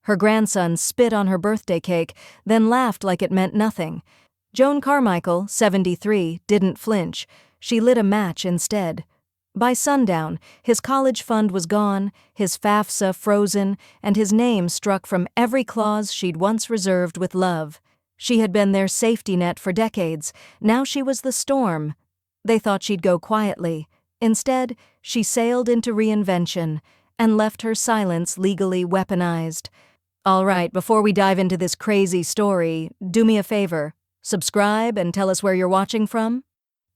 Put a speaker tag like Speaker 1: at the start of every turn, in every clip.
Speaker 1: Her grandson spit on her birthday cake, then laughed like it meant nothing. Joan Carmichael, 73, didn't flinch. She lit a match instead. By sundown, his college fund was gone, his FAFSA frozen, and his name struck from every clause she'd once reserved with love. She had been their safety net for decades. Now she was the storm. They thought she'd go quietly. Instead, she sailed into reinvention and left her silence legally weaponized. All right, before we dive into this crazy story, do me a favor. Subscribe and tell us where you're watching from.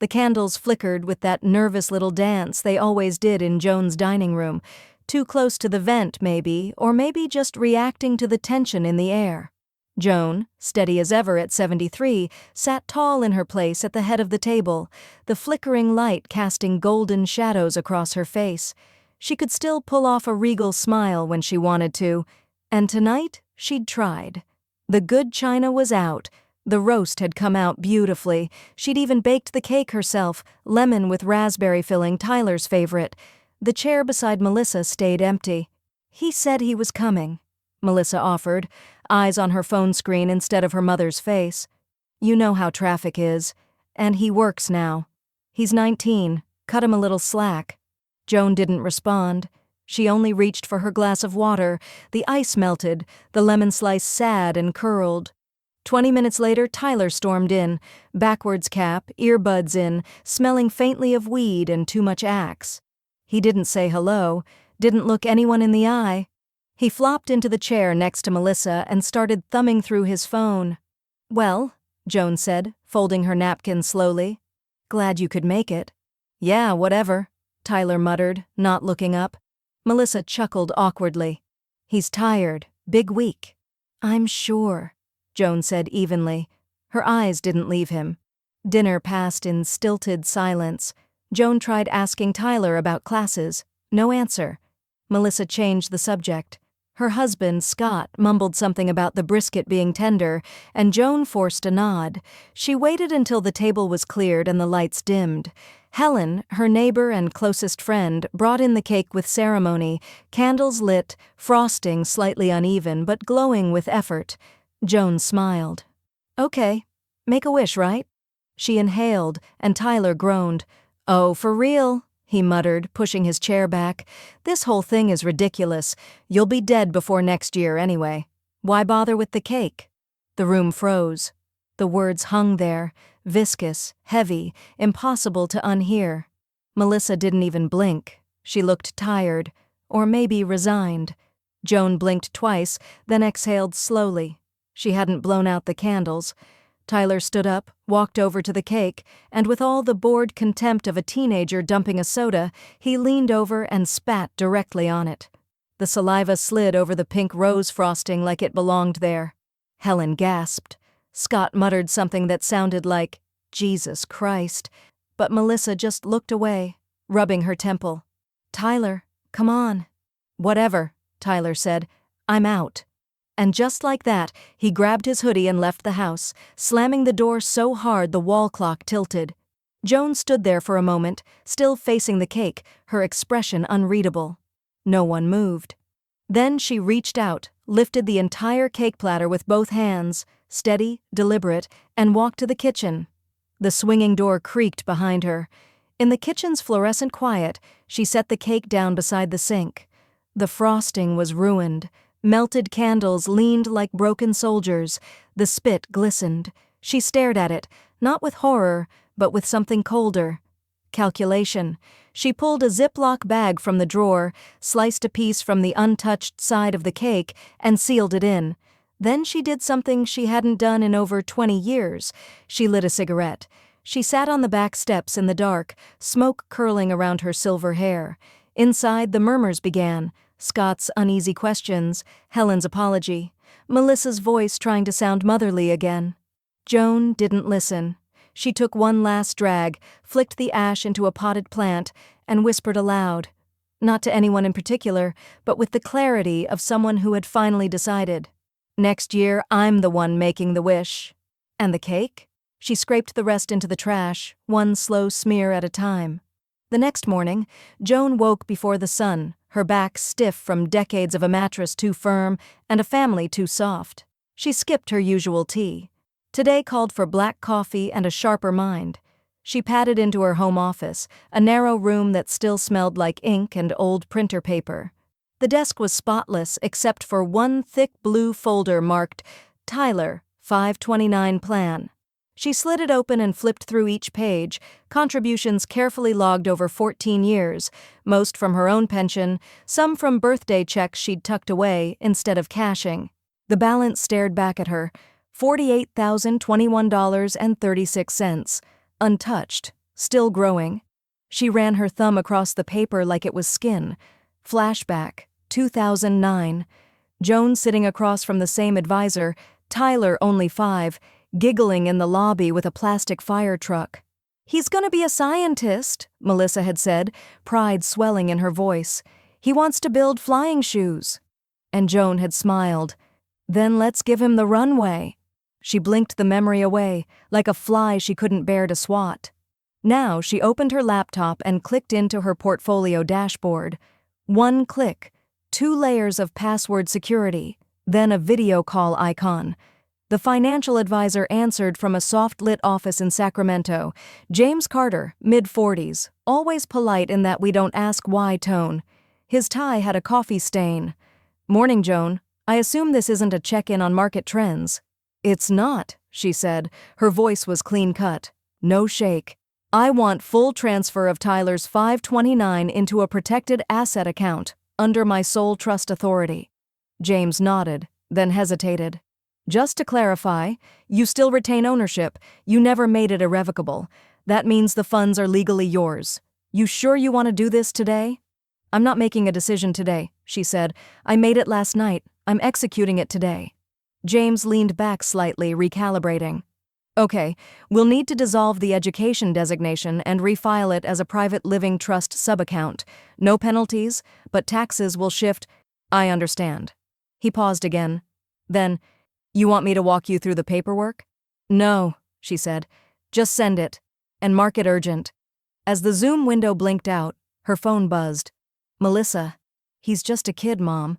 Speaker 1: The candles flickered with that nervous little dance they always did in Joan's dining room. Too close to the vent, maybe, or maybe just reacting to the tension in the air. Joan, steady as ever at 73, sat tall in her place at the head of the table, the flickering light casting golden shadows across her face. She could still pull off a regal smile when she wanted to, and tonight she'd tried. The good china was out. The roast had come out beautifully. She'd even baked the cake herself, lemon with raspberry filling, Tyler's favorite. The chair beside Melissa stayed empty. "He said he was coming," Melissa offered, eyes on her phone screen instead of her mother's face. "You know how traffic is. And he works now. He's 19. Cut him a little slack." Joan didn't respond. She only reached for her glass of water. The ice melted, the lemon slice sad and curled. 20 minutes later, Tyler stormed in, backwards cap, earbuds in, smelling faintly of weed and too much Axe. He didn't say hello, didn't look anyone in the eye. He flopped into the chair next to Melissa and started thumbing through his phone. "Well," Joan said, folding her napkin slowly. "Glad you could make it." "Yeah, whatever," Tyler muttered, not looking up. Melissa chuckled awkwardly. "He's tired, big week." "I'm sure," Joan said evenly. Her eyes didn't leave him. Dinner passed in stilted silence. Joan tried asking Tyler about classes. No answer. Melissa changed the subject. Her husband, Scott, mumbled something about the brisket being tender, and Joan forced a nod. She waited until the table was cleared and the lights dimmed. Helen, her neighbor and closest friend, brought in the cake with ceremony, candles lit, frosting slightly uneven but glowing with effort. Joan smiled. "Okay, make a wish, right?" She inhaled, and Tyler groaned. "Oh, for real?" he muttered, pushing his chair back. "This whole thing is ridiculous. You'll be dead before next year anyway. Why bother with the cake?" The room froze. The words hung there, viscous, heavy, impossible to unhear. Melissa didn't even blink. She looked tired, or maybe resigned. Joan blinked twice, then exhaled slowly. She hadn't blown out the candles. Tyler stood up, walked over to the cake, and with all the bored contempt of a teenager dumping a soda, he leaned over and spat directly on it. The saliva slid over the pink rose frosting like it belonged there. Helen gasped. Scott muttered something that sounded like, "Jesus Christ," but Melissa just looked away, rubbing her temple. "Tyler, come on." "Whatever," Tyler said. "I'm out." And just like that, he grabbed his hoodie and left the house, slamming the door so hard the wall clock tilted. Joan stood there for a moment, still facing the cake, her expression unreadable. No one moved. Then she reached out, lifted the entire cake platter with both hands, steady, deliberate, and walked to the kitchen. The swinging door creaked behind her. In the kitchen's fluorescent quiet, she set the cake down beside the sink. The frosting was ruined. Melted candles leaned like broken soldiers. The spit glistened. She stared at it, not with horror, but with something colder. Calculation. She pulled a Ziploc bag from the drawer, sliced a piece from the untouched side of the cake, and sealed it in. Then she did something she hadn't done in over 20 years. She lit a cigarette. She sat on the back steps in the dark, smoke curling around her silver hair. Inside, the murmurs began. Scott's uneasy questions, Helen's apology, Melissa's voice trying to sound motherly again. Joan didn't listen. She took one last drag, flicked the ash into a potted plant, and whispered aloud. Not to anyone in particular, but with the clarity of someone who had finally decided. "Next year, I'm the one making the wish." "And the cake?" She scraped the rest into the trash, one slow smear at a time. The next morning, Joan woke before the sun, her back stiff from decades of a mattress too firm and a family too soft. She skipped her usual tea. Today called for black coffee and a sharper mind. She padded into her home office, a narrow room that still smelled like ink and old printer paper. The desk was spotless except for one thick blue folder marked Tyler, 529 Plan. She slid it open and flipped through each page, contributions carefully logged over 14 years, most from her own pension, some from birthday checks she'd tucked away instead of cashing. The balance stared back at her, $48,021.36, untouched, still growing. She ran her thumb across the paper like it was skin. Flashback, 2009. Joan sitting across from the same advisor, Tyler, only 5, giggling in the lobby with a plastic fire truck. "He's gonna be a scientist," Melissa had said, pride swelling in her voice. "He wants to build flying shoes." And Joan had smiled. "Then let's give him the runway." She blinked the memory away, like a fly she couldn't bear to swat. Now she opened her laptop and clicked into her portfolio dashboard. One click, 2 layers of password security, then a video call icon. The financial advisor answered from a soft-lit office in Sacramento. James Carter, mid-40s, always polite in that we don't ask why tone. His tie had a coffee stain. "Morning, Joan. I assume this isn't a check-in on market trends." "It's not," she said. Her voice was clean-cut. No shake. "I want full transfer of Tyler's 529 into a protected asset account, under my sole trust authority." James nodded, then hesitated. "Just to clarify, you still retain ownership. You never made it irrevocable. That means the funds are legally yours. You sure you want to do this today?" "I'm not making a decision today," she said. "I made it last night. I'm executing it today." James leaned back slightly, recalibrating. "Okay, we'll need to dissolve the education designation and refile it as a private living trust subaccount. No penalties, but taxes will shift." "I understand." He paused again. Then, "You want me to walk you through the paperwork?" "No," she said. "Just send it. And mark it urgent." As the Zoom window blinked out, her phone buzzed. "Melissa. He's just a kid, Mom.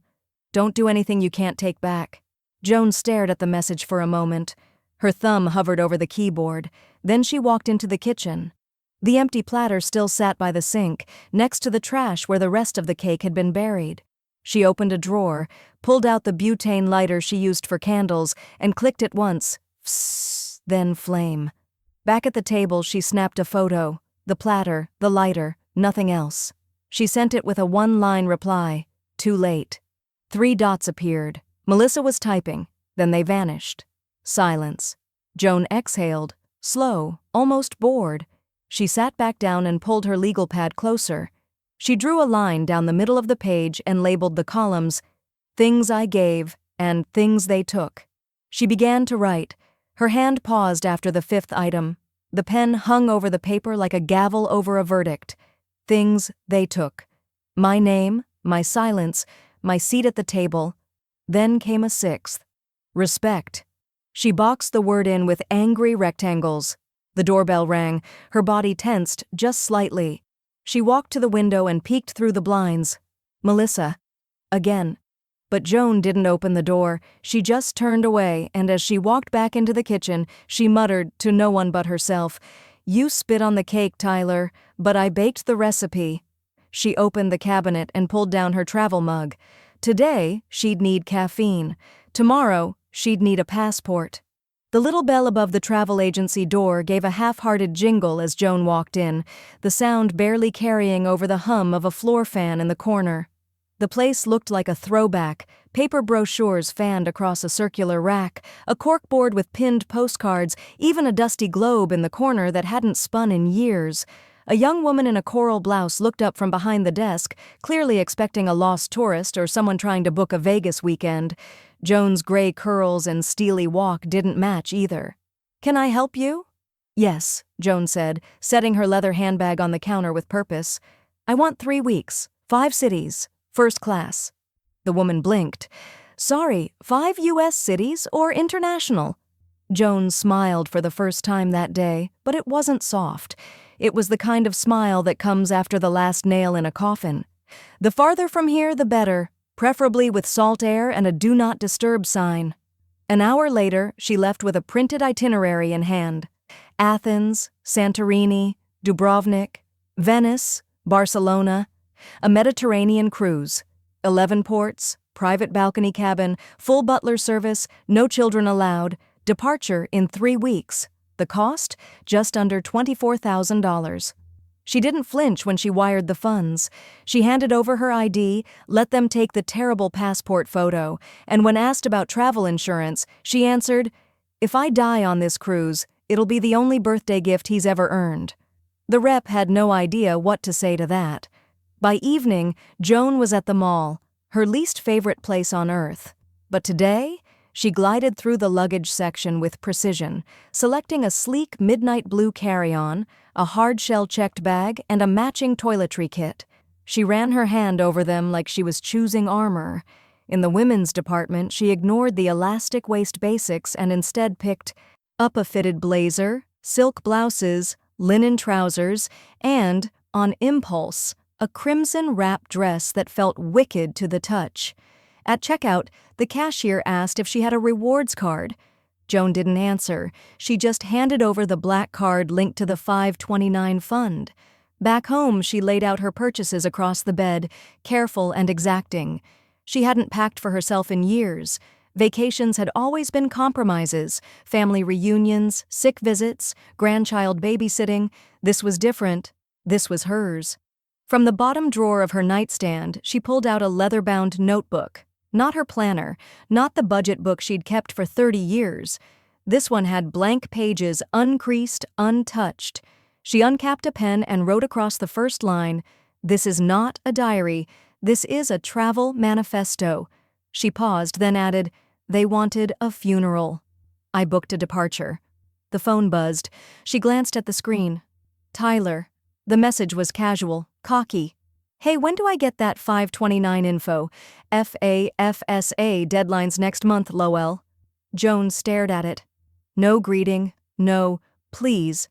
Speaker 1: Don't do anything you can't take back." Joan stared at the message for a moment. Her thumb hovered over the keyboard. Then she walked into the kitchen. The empty platter still sat by the sink, next to the trash where the rest of the cake had been buried. She opened a drawer, pulled out the butane lighter she used for candles, and clicked it once. Psst, then flame. Back at the table, she snapped a photo. The platter, the lighter, nothing else. She sent it with a 1-line reply. Too late. 3 dots appeared. Melissa was typing. Then they vanished. Silence. Joan exhaled, slow, almost bored. She sat back down and pulled her legal pad closer. She drew a line down the middle of the page and labeled the columns, "Things I gave" and "Things they took." She began to write. Her hand paused after the 5th item. The pen hung over the paper like a gavel over a verdict. Things they took. My name, my silence, my seat at the table. Then came a 6th. Respect. She boxed the word in with angry rectangles. The doorbell rang. Her body tensed just slightly. She walked to the window and peeked through the blinds. Melissa. Again. But Joan didn't open the door. She just turned away, and as she walked back into the kitchen, she muttered to no one but herself, "You spit on the cake, Tyler, but I baked the recipe." She opened the cabinet and pulled down her travel mug. Today, she'd need caffeine. Tomorrow, she'd need a passport. The little bell above the travel agency door gave a half-hearted jingle as Joan walked in, the sound barely carrying over the hum of a floor fan in the corner. The place looked like a throwback, paper brochures fanned across a circular rack, a corkboard with pinned postcards, even a dusty globe in the corner that hadn't spun in years. A young woman in a coral blouse looked up from behind the desk, clearly expecting a lost tourist or someone trying to book a Vegas weekend. Joan's gray curls and steely walk didn't match either. "Can I help you?" "Yes," Joan said, setting her leather handbag on the counter with purpose. "I want 3 weeks, 5 cities, first class." The woman blinked. "Sorry, 5 U.S. cities or international?" Joan smiled for the first time that day, but it wasn't soft. It was the kind of smile that comes after the last nail in a coffin. The farther from here, the better, preferably with salt air and a do not disturb sign. An hour later, she left with a printed itinerary in hand. Athens, Santorini, Dubrovnik, Venice, Barcelona, a Mediterranean cruise, 11 ports, private balcony cabin, full butler service, no children allowed, departure in 3 weeks. The cost? Just under $24,000. She didn't flinch when she wired the funds. She handed over her ID, let them take the terrible passport photo, and when asked about travel insurance, she answered, "If I die on this cruise, it'll be the only birthday gift he's ever earned." The rep had no idea what to say to that. By evening, Joan was at the mall, her least favorite place on earth. But today, she glided through the luggage section with precision, selecting a sleek midnight blue carry-on, a hard-shell checked bag, and a matching toiletry kit. She ran her hand over them like she was choosing armor. In the women's department, she ignored the elastic waist basics and instead picked up a fitted blazer, silk blouses, linen trousers, and, on impulse, a crimson wrap dress that felt wicked to the touch. At checkout, the cashier asked if she had a rewards card. Joan didn't answer. She just handed over the black card linked to the 529 fund. Back home, she laid out her purchases across the bed, careful and exacting. She hadn't packed for herself in years. Vacations had always been compromises, family reunions, sick visits, grandchild babysitting. This was different. This was hers. From the bottom drawer of her nightstand, she pulled out a leather-bound notebook. Not her planner, not the budget book she'd kept for 30 years. This one had blank pages, uncreased, untouched. She uncapped a pen and wrote across the first line, "This is not a diary. This is a travel manifesto." She paused, then added, "They wanted a funeral. I booked a departure." The phone buzzed. She glanced at the screen. Tyler. The message was casual, cocky. "Hey, when do I get that 529 info? FAFSA deadline's next month, Lowell." Joan stared at it. No greeting, no, please.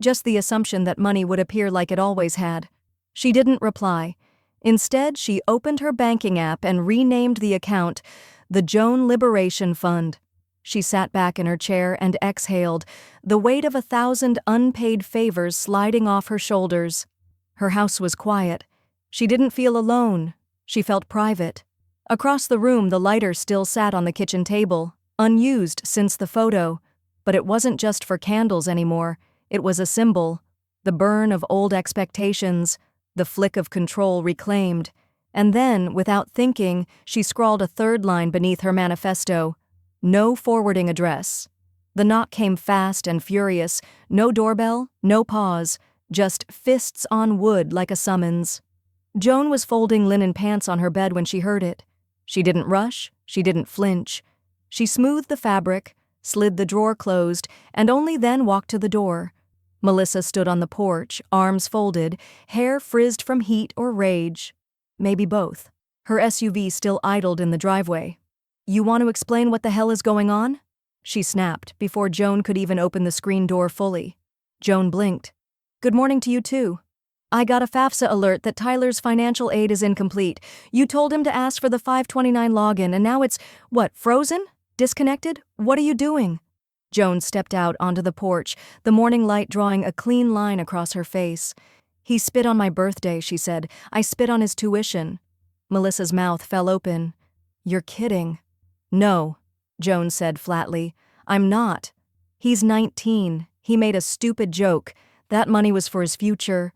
Speaker 1: Just the assumption that money would appear like it always had. She didn't reply. Instead, she opened her banking app and renamed the account the Joan Liberation Fund. She sat back in her chair and exhaled, the weight of 1,000 unpaid favors sliding off her shoulders. Her house was quiet. She didn't feel alone. She felt private. Across the room, the lighter still sat on the kitchen table, unused since the photo. But it wasn't just for candles anymore. It was a symbol. The burn of old expectations, the flick of control reclaimed. And then, without thinking, she scrawled a third line beneath her manifesto. No forwarding address. The knock came fast and furious. No doorbell, no pause. Just fists on wood like a summons. Joan was folding linen pants on her bed when she heard it. She didn't rush, she didn't flinch. She smoothed the fabric, slid the drawer closed, and only then walked to the door. Melissa stood on the porch, arms folded, hair frizzed from heat or rage. Maybe both. Her SUV still idled in the driveway. "You want to explain what the hell is going on?" she snapped before Joan could even open the screen door fully. Joan blinked. "Good morning to you too. I got a FAFSA alert that Tyler's financial aid is incomplete. You told him to ask for the 529 login, and now it's, what, frozen? Disconnected? What are you doing?" Joan stepped out onto the porch, the morning light drawing a clean line across her face. "He spit on my birthday," she said. "I spit on his tuition." Melissa's mouth fell open. "You're kidding." "No," Joan said flatly. "I'm not. He's 19. He made a stupid joke. That money was for his future."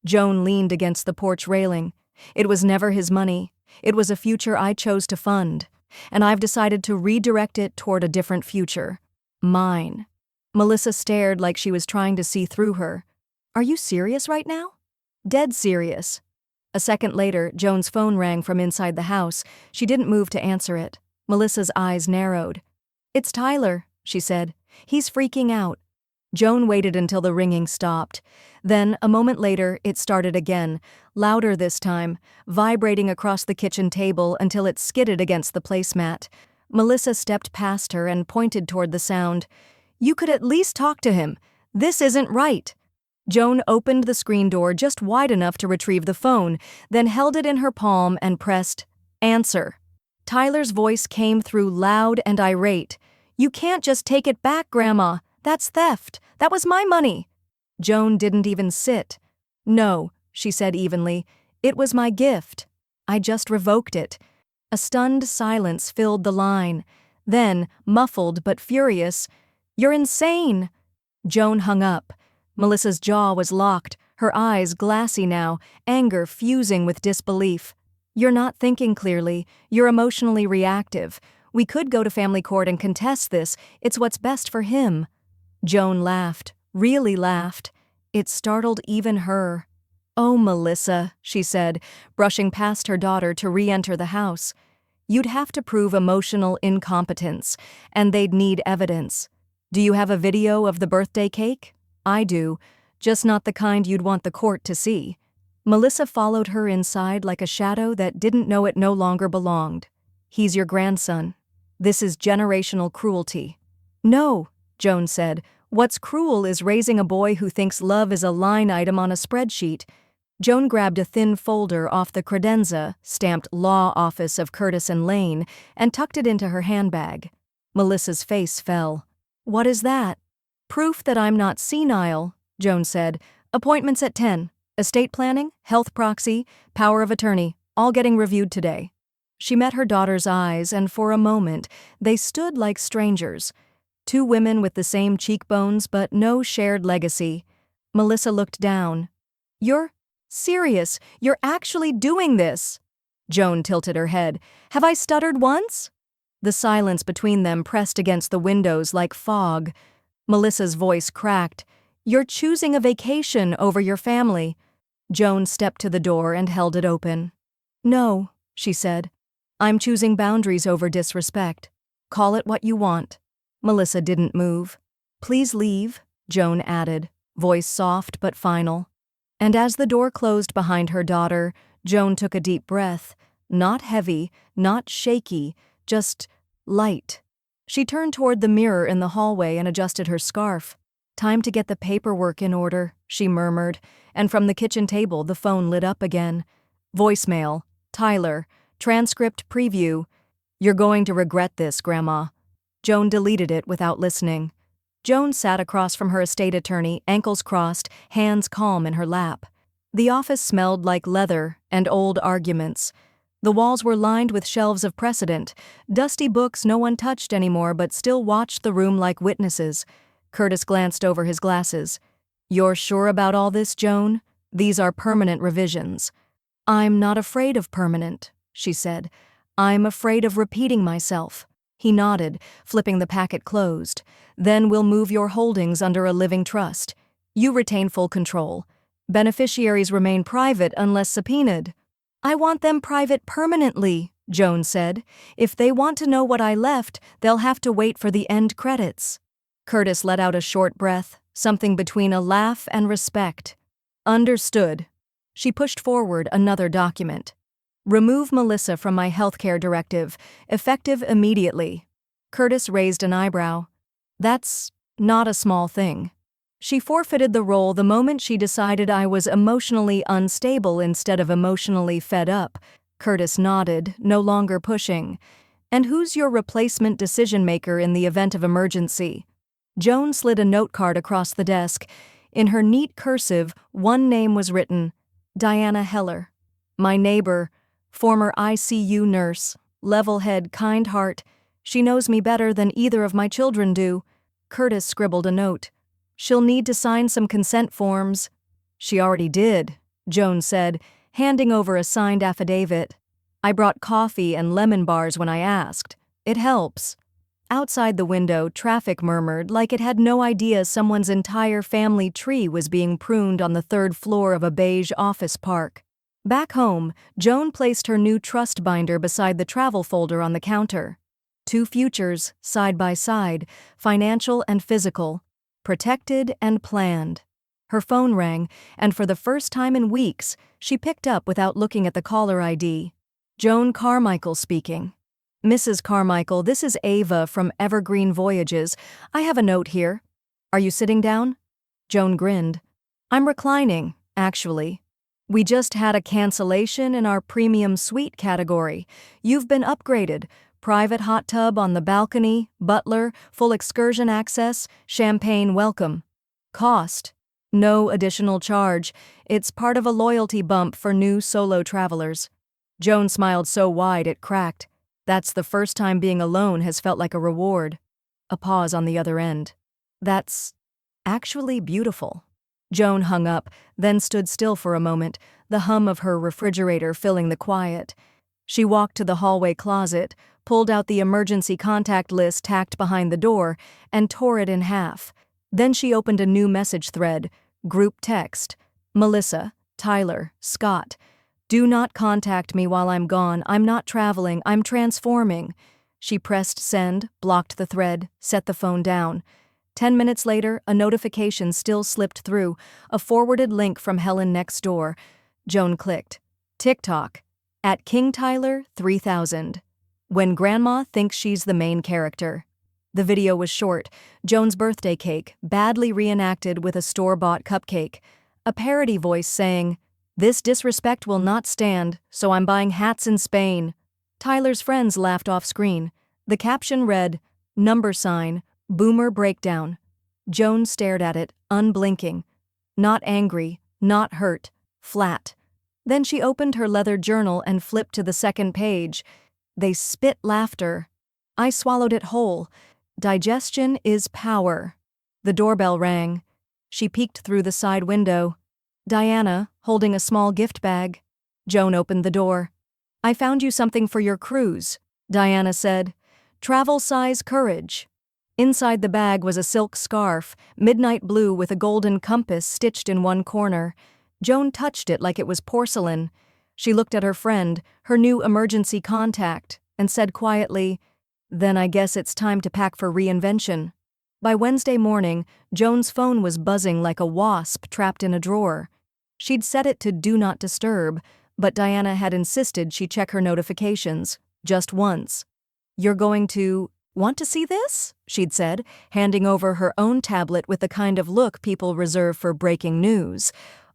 Speaker 1: Joan leaned against the porch railing. "It was never his money. It was a future I chose to fund. And I've decided to redirect it toward a different future. Mine." Melissa stared like she was trying to see through her. "Are you serious right now?" "Dead serious." A second later, Joan's phone rang from inside the house. She didn't move to answer it. Melissa's eyes narrowed. "It's Tyler," she said. "He's freaking out." Joan waited until the ringing stopped. Then, a moment later, it started again, louder this time, vibrating across the kitchen table until it skidded against the placemat. Melissa stepped past her and pointed toward the sound. "You could at least talk to him. This isn't right." Joan opened the screen door just wide enough to retrieve the phone, then held it in her palm and pressed answer. Tyler's voice came through loud and irate. "You can't just take it back, Grandma. That's theft. That was my money." Joan didn't even sit. "No," she said evenly. "It was my gift. I just revoked it." A stunned silence filled the line. Then, muffled but furious, "You're insane!" Joan hung up. Melissa's jaw was locked, her eyes glassy now, anger fusing with disbelief. "You're not thinking clearly. You're emotionally reactive. We could go to family court and contest this. It's what's best for him." Joan laughed, really laughed. It startled even her. "Oh, Melissa," she said, brushing past her daughter to re-enter the house. "You'd have to prove emotional incompetence, and they'd need evidence. Do you have a video of the birthday cake? I do, just not the kind you'd want the court to see." Melissa followed her inside like a shadow that didn't know it no longer belonged. "He's your grandson. This is generational cruelty." "No," Joan said. "What's cruel is raising a boy who thinks love is a line item on a spreadsheet." Joan grabbed a thin folder off the credenza, stamped Law Office of Curtis and Lane, and tucked it into her handbag. Melissa's face fell. "What is that?" "Proof that I'm not senile," Joan said. "Appointments at 10. Estate planning, health proxy, power of attorney, all getting reviewed today." She met her daughter's eyes, and for a moment, they stood like strangers. Two women with the same cheekbones but no shared legacy. Melissa looked down. "You're serious? You're actually doing this?" Joan tilted her head. "Have I stuttered once?" The silence between them pressed against the windows like fog. Melissa's voice cracked. "You're choosing a vacation over your family." Joan stepped to the door and held it open. "No," she said. "I'm choosing boundaries over disrespect. Call it what you want." Melissa didn't move. "Please leave," Joan added, voice soft but final. And as the door closed behind her daughter, Joan took a deep breath, not heavy, not shaky, just light. She turned toward the mirror in the hallway and adjusted her scarf. "Time to get the paperwork in order," she murmured, and from the kitchen table the phone lit up again. Voicemail, Tyler, transcript preview. "You're going to regret this, Grandma." Joan deleted it without listening. Joan sat across from her estate attorney, ankles crossed, hands calm in her lap. The office smelled like leather and old arguments. The walls were lined with shelves of precedent, dusty books no one touched anymore but still watched the room like witnesses. Curtis glanced over his glasses. "You're sure about all this, Joan? These are permanent revisions." "I'm not afraid of permanent," she said. "I'm afraid of repeating myself." He nodded, flipping the packet closed. "Then we'll move your holdings under a living trust. You retain full control. Beneficiaries remain private unless subpoenaed." "I want them private permanently," Joan said. "If they want to know what I left, they'll have to wait for the end credits." Curtis let out a short breath, something between a laugh and respect. "Understood." She pushed forward another document. "Remove Melissa from my healthcare directive, effective immediately." Curtis raised an eyebrow. "That's not a small thing." "She forfeited the role the moment she decided I was emotionally unstable instead of emotionally fed up." Curtis nodded, no longer pushing. "And who's your replacement decision-maker in the event of emergency?" Joan slid a note card across the desk. In her neat cursive, one name was written, Diana Heller. "My neighbor, former ICU nurse, level-head, kind heart. She knows me better than either of my children do." Curtis scribbled a note. "She'll need to sign some consent forms." "She already did," Joan said, handing over a signed affidavit. "I brought coffee and lemon bars when I asked. It helps." Outside the window, traffic murmured like it had no idea someone's entire family tree was being pruned on the third floor of a beige office park. Back home, Joan placed her new trust binder beside the travel folder on the counter. Two futures, side by side, financial and physical, protected and planned. Her phone rang, and for the first time in weeks, she picked up without looking at the caller ID. "Joan Carmichael speaking." "Mrs. Carmichael, this is Ava from Evergreen Voyages. I have a note here." "Are you sitting down?" Joan grinned. I'm reclining, actually. We just had a cancellation in our premium suite category. You've been upgraded. Private hot tub on the balcony, butler, full excursion access, champagne welcome. Cost: no additional charge. It's part of a loyalty bump for new solo travelers. Joan smiled so wide it cracked. That's the first time being alone has felt like a reward. A pause on the other end. That's actually beautiful. Joan hung up, then stood still for a moment, the hum of her refrigerator filling the quiet. She walked to the hallway closet, pulled out the emergency contact list tacked behind the door, and tore it in half. Then she opened a new message thread, group text. Melissa, Tyler, Scott. Do not contact me while I'm gone. I'm not traveling. I'm transforming. She pressed send, blocked the thread, set the phone down. 10 minutes later, a notification still slipped through, a forwarded link from Helen next door. Joan clicked. TikTok. At King Tyler 3000. When Grandma thinks she's the main character. The video was short. Joan's birthday cake, badly reenacted with a store-bought cupcake. A parody voice saying, "This disrespect will not stand, so I'm buying hats in Spain." Tyler's friends laughed off screen. The caption read, $, boomer breakdown. Joan stared at it, unblinking. Not angry, not hurt, flat. Then she opened her leather journal and flipped to the second page. They spit laughter. I swallowed it whole. Digestion is power. The doorbell rang. She peeked through the side window. Diana, holding a small gift bag. Joan opened the door. I found you something for your cruise, Diana said. Travel-size courage. Inside the bag was a silk scarf, midnight blue with a golden compass stitched in one corner. Joan touched it like it was porcelain. She looked at her friend, her new emergency contact, and said quietly, Then I guess it's time to pack for reinvention. By Wednesday morning, Joan's phone was buzzing like a wasp trapped in a drawer. She'd set it to Do Not Disturb, but Diana had insisted she check her notifications, just once. You're going to want to see this? She'd said, handing over her own tablet with the kind of look people reserve for breaking news.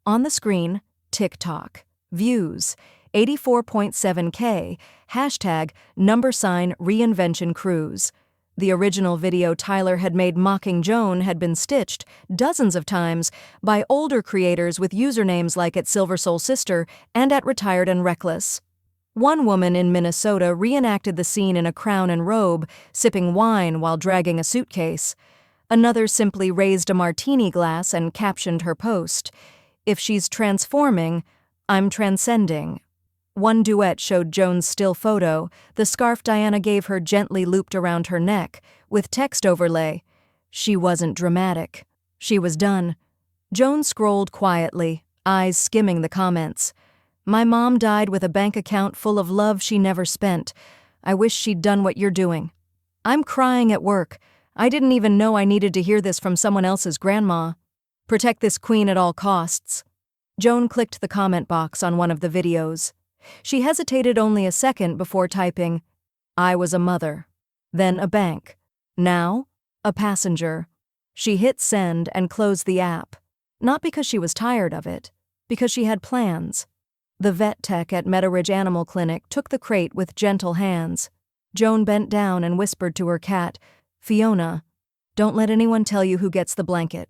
Speaker 1: On the screen, TikTok. Views, 84.7K, #reinvention cruise. The original video Tyler had made mocking Joan had been stitched, dozens of times, by older creators with usernames like @SilverSoulSister and @Retired and Reckless. One woman in Minnesota reenacted the scene in a crown and robe, sipping wine while dragging a suitcase. Another simply raised a martini glass and captioned her post, If she's transforming, I'm transcending. One duet showed Joan's still photo, the scarf Diana gave her gently looped around her neck, with text overlay. She wasn't dramatic. She was done. Joan scrolled quietly, eyes skimming the comments. My mom died with a bank account full of love she never spent. I wish she'd done what you're doing. I'm crying at work. I didn't even know I needed to hear this from someone else's grandma. Protect this queen at all costs. Joan clicked the comment box on one of the videos. She hesitated only a second before typing, I was a mother. Then a bank. Now, a passenger. She hit send and closed the app. Not because she was tired of it, because she had plans. The vet tech at Meadow Animal Clinic took the crate with gentle hands. Joan bent down and whispered to her cat, Fiona, don't let anyone tell you who gets the blanket.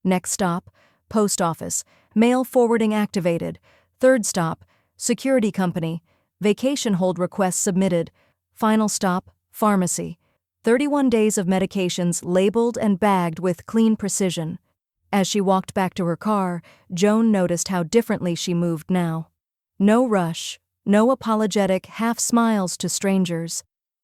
Speaker 1: Next stop, post office, mail forwarding activated. Third stop, security company, vacation hold request submitted. Final stop, pharmacy. 31 days of medications labeled and bagged with clean precision. As she walked back to her car, Joan noticed how differently she moved now. No rush, no apologetic half smiles to strangers.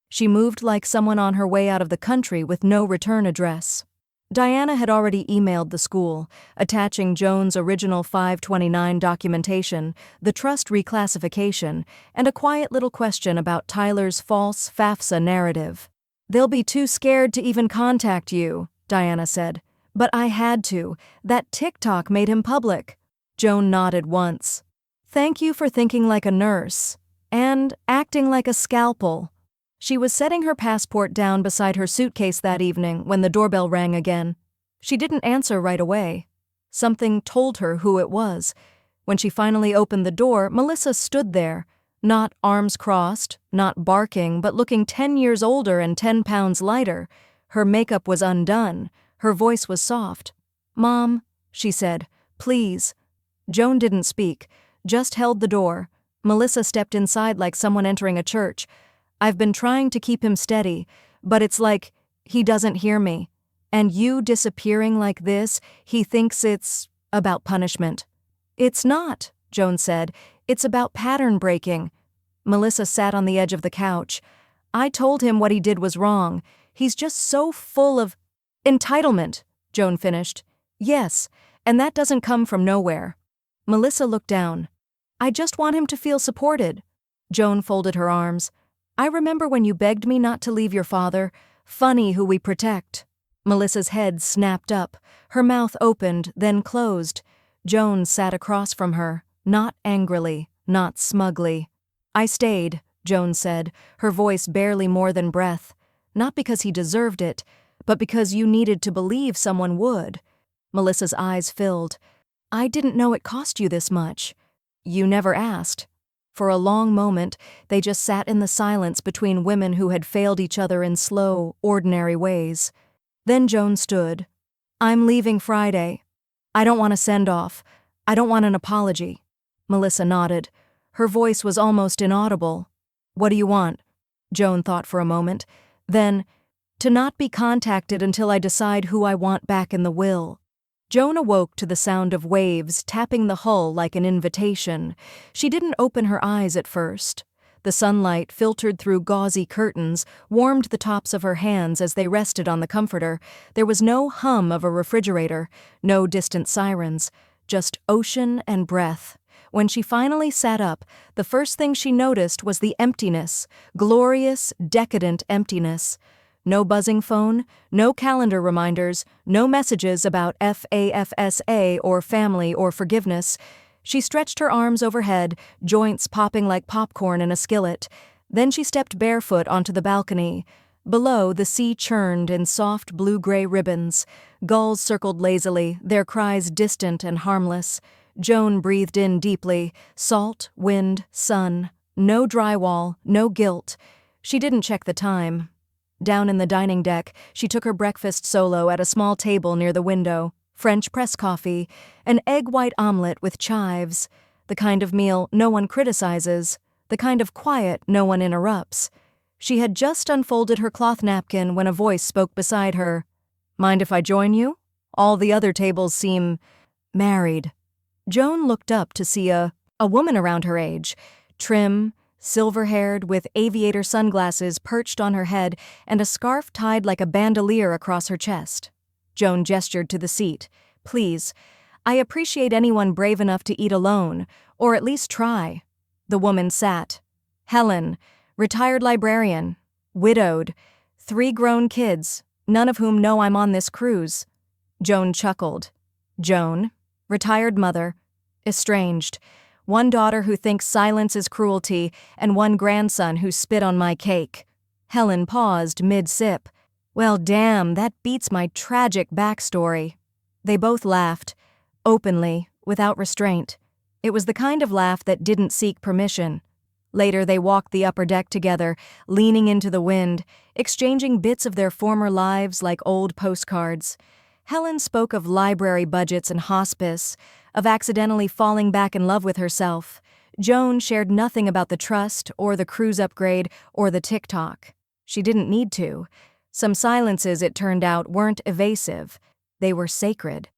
Speaker 1: She moved like someone on her way out of the country with no return address. Diana had already emailed the school, attaching Joan's original 529 documentation, the trust reclassification, and a quiet little question about Tyler's false FAFSA narrative. They'll be too scared to even contact you, Diana said. But I had to. That TikTok made him public. Joan nodded once. Thank you for thinking like a nurse. And acting like a scalpel. She was setting her passport down beside her suitcase that evening when the doorbell rang again. She didn't answer right away. Something told her who it was. When she finally opened the door, Melissa stood there, not arms crossed, not barking, but looking 10 years older and 10 pounds lighter. Her makeup was undone. Her voice was soft. "Mom," she said, "please." Joan didn't speak, just held the door. Melissa stepped inside like someone entering a church. "I've been trying to keep him steady, but it's like he doesn't hear me. And you disappearing like this, he thinks it's about punishment." "It's not," Joan said. "It's about pattern breaking." Melissa sat on the edge of the couch. "I told him what he did was wrong. He's just so full of entitlement," Joan finished. "Yes, and that doesn't come from nowhere." Melissa looked down. "I just want him to feel supported." Joan folded her arms. "I remember when you begged me not to leave your father. Funny who we protect." Melissa's head snapped up. Her mouth opened, then closed. Joan sat across from her, not angrily, not smugly. "I stayed," Joan said, her voice barely more than breath. "Not because he deserved it, but because you needed to believe someone would." Melissa's eyes filled. "I didn't know it cost you this much." "You never asked." For a long moment, they just sat in the silence between women who had failed each other in slow, ordinary ways. Then Joan stood. "I'm leaving Friday. I don't want a send-off. I don't want an apology." Melissa nodded. Her voice was almost inaudible. "What do you want?" Joan thought for a moment. Then, "To not be contacted until I decide who I want back in the will." Joan awoke to the sound of waves tapping the hull like an invitation. She didn't open her eyes at first. The sunlight, filtered through gauzy curtains, warmed the tops of her hands as they rested on the comforter. There was no hum of a refrigerator, no distant sirens, just ocean and breath. When she finally sat up, the first thing she noticed was the emptiness, glorious, decadent emptiness. No buzzing phone, no calendar reminders, no messages about FAFSA or family or forgiveness. She stretched her arms overhead, joints popping like popcorn in a skillet. Then she stepped barefoot onto the balcony. Below, the sea churned in soft blue-gray ribbons. Gulls circled lazily, their cries distant and harmless. Joan breathed in deeply. Salt, wind, sun. No drywall, no guilt. She didn't check the time. Down in the dining deck, she took her breakfast solo at a small table near the window. French press coffee, an egg white omelet with chives, the kind of meal no one criticizes, the kind of quiet no one interrupts. She had just unfolded her cloth napkin when a voice spoke beside her. "Mind if I join you? All the other tables seem married." Joan looked up to see a woman around her age, trim, silver-haired, with aviator sunglasses perched on her head and a scarf tied like a bandolier across her chest. Joan gestured to the seat. "Please, I appreciate anyone brave enough to eat alone, or at least try." The woman sat. Helen, retired librarian, widowed, 3 grown kids, none of whom know I'm on this cruise. Joan chuckled. Joan, retired mother, estranged, 1 daughter who thinks silence is cruelty, and 1 grandson who spit on my cake. Helen paused mid-sip. "Well, damn, that beats my tragic backstory." They both laughed, openly, without restraint. It was the kind of laugh that didn't seek permission. Later they walked the upper deck together, leaning into the wind, exchanging bits of their former lives like old postcards. Helen spoke of library budgets and hospice, of accidentally falling back in love with herself. Joan shared nothing about the trust, or the cruise upgrade, or the TikTok. She didn't need to. Some silences, it turned out, weren't evasive. They were sacred.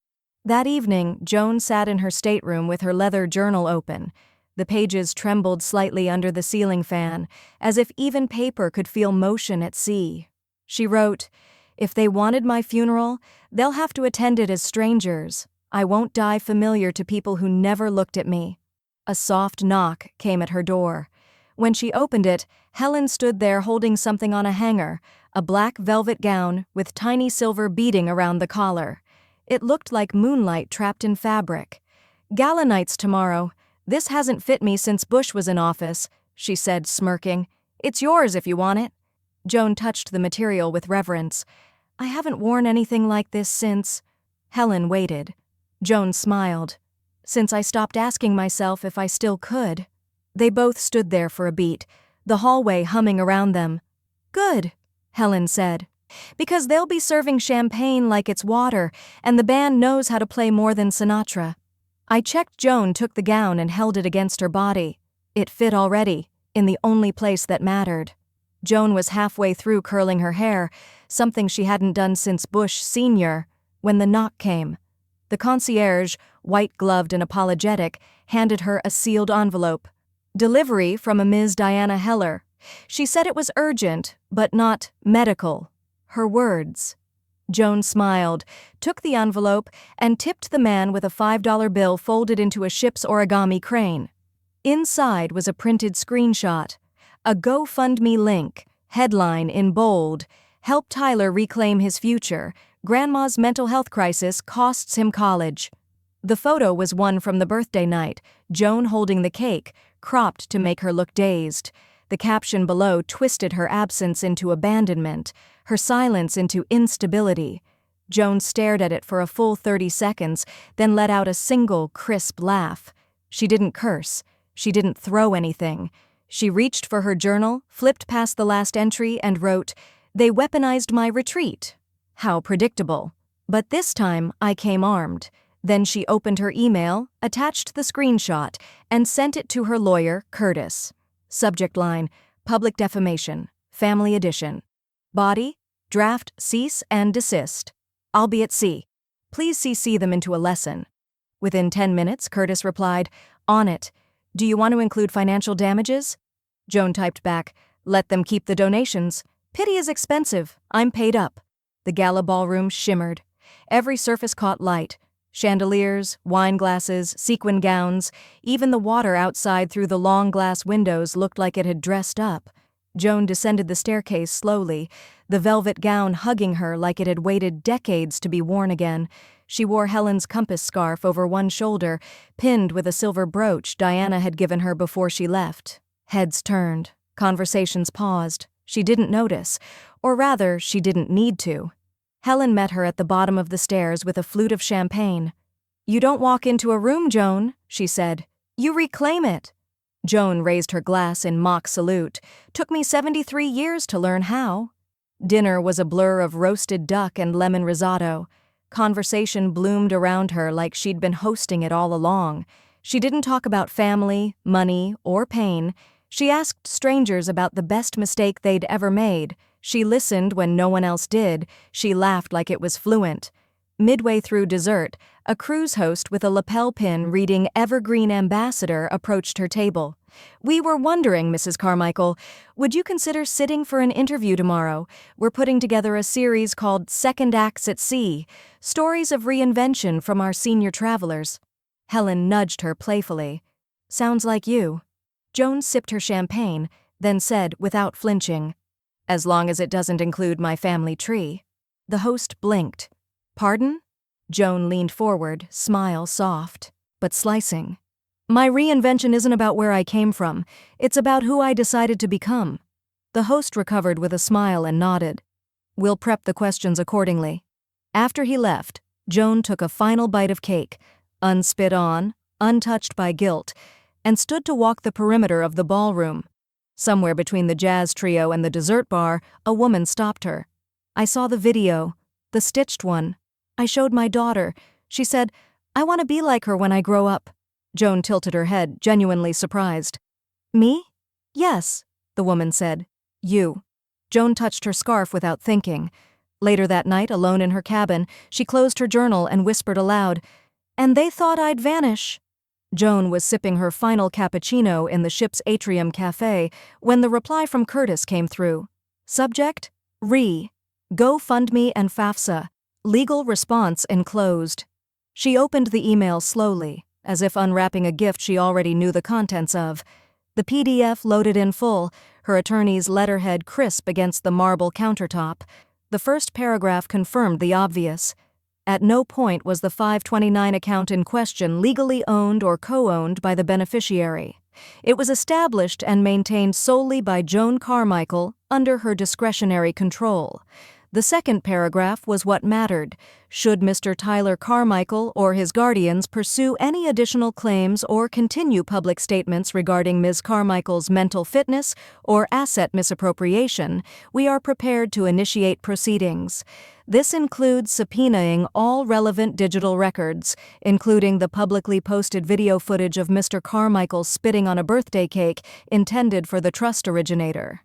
Speaker 1: That evening, Joan sat in her stateroom with her leather journal open. The pages trembled slightly under the ceiling fan, as if even paper could feel motion at sea. She wrote, "If they wanted my funeral, they'll have to attend it as strangers. I won't die familiar to people who never looked at me." A soft knock came at her door. When she opened it, Helen stood there holding something on a hanger, a black velvet gown with tiny silver beading around the collar. It looked like moonlight trapped in fabric. "Gala night's tomorrow. This hasn't fit me since Bush was in office," she said, smirking. "It's yours if you want it." Joan touched the material with reverence. "I haven't worn anything like this since." Helen waited. Joan smiled. Since I stopped asking myself if I still could. They both stood there for a beat, the hallway humming around them. Good, Helen said. Because they'll be serving champagne like it's water, and the band knows how to play more than Sinatra. I checked. Joan took the gown and held it against her body. It fit already, in the only place that mattered. Joan was halfway through curling her hair, something she hadn't done since Bush Sr., when the knock came. The concierge, white-gloved and apologetic, handed her a sealed envelope. Delivery from a Ms. Diana Heller. She said it was urgent, but not medical. Her words. Joan smiled, took the envelope, and tipped the man with a $5 bill folded into a ship's origami crane. Inside was a printed screenshot. A GoFundMe link, headline in bold, "Help Tyler reclaim his future. Grandma's mental health crisis costs him college." The photo was one from the birthday night, Joan holding the cake, cropped to make her look dazed. The caption below twisted her absence into abandonment, her silence into instability. Joan stared at it for a full 30 seconds, then let out a single, crisp laugh. She didn't curse. She didn't throw anything. She reached for her journal, flipped past the last entry, and wrote, "They weaponized my retreat." How predictable. But this time, I came armed. Then she opened her email, attached the screenshot, and sent it to her lawyer, Curtis. Subject line, "Public defamation, Family Edition." Body, "Draft cease and desist. I'll be at sea. Please CC them into a lesson." Within 10 minutes, Curtis replied, "On it. Do you want to include financial damages?" Joan typed back, "Let them keep the donations. Pity is expensive. I'm paid up." The gala ballroom shimmered. Every surface caught light. Chandeliers, wine glasses, sequin gowns, even the water outside through the long glass windows looked like it had dressed up. Joan descended the staircase slowly, the velvet gown hugging her like it had waited decades to be worn again. She wore Helen's compass scarf over one shoulder, pinned with a silver brooch Diana had given her before she left. Heads turned. Conversations paused. She didn't notice, or rather, she didn't need to. Helen met her at the bottom of the stairs with a flute of champagne. "You don't walk into a room, Joan," she said. "You reclaim it." Joan raised her glass in mock salute. "Took me 73 years to learn how." Dinner was a blur of roasted duck and lemon risotto. Conversation bloomed around her like she'd been hosting it all along. She didn't talk about family, money, or pain. She asked strangers about the best mistake they'd ever made. She listened when no one else did. She laughed like it was fluent. Midway through dessert, a cruise host with a lapel pin reading Evergreen Ambassador approached her table. "We were wondering, Mrs. Carmichael, would you consider sitting for an interview tomorrow? We're putting together a series called Second Acts at Sea, stories of reinvention from our senior travelers." Helen nudged her playfully. "Sounds like you." Joan sipped her champagne, then said without flinching, "As long as it doesn't include my family tree." The host blinked. "Pardon?" Joan leaned forward, smile soft, but slicing. "My reinvention isn't about where I came from. It's about who I decided to become." The host recovered with a smile and nodded. "We'll prep the questions accordingly." After he left, Joan took a final bite of cake, unspit on, untouched by guilt, and stood to walk the perimeter of the ballroom. Somewhere between the jazz trio and the dessert bar, a woman stopped her. "I saw the video, the stitched one. I showed my daughter. She said, 'I want to be like her when I grow up.'" Joan tilted her head, genuinely surprised. "Me?" "Yes," the woman said. "You." Joan touched her scarf without thinking. Later that night, alone in her cabin, she closed her journal and whispered aloud, "And they thought I'd vanish." Joan was sipping her final cappuccino in the ship's atrium cafe when the reply from Curtis came through. Subject: GoFundMe and FAFSA. Legal response enclosed. She opened the email slowly, as if unwrapping a gift she already knew the contents of. The PDF loaded in full, her attorney's letterhead crisp against the marble countertop. The first paragraph confirmed the obvious. At no point was the 529 account in question legally owned or co-owned by the beneficiary. It was established and maintained solely by Joan Carmichael under her discretionary control. The second paragraph was what mattered. Should Mr. Tyler Carmichael or his guardians pursue any additional claims or continue public statements regarding Ms. Carmichael's mental fitness or asset misappropriation, we are prepared to initiate proceedings. This includes subpoenaing all relevant digital records, including the publicly posted video footage of Mr. Carmichael spitting on a birthday cake intended for the trust originator.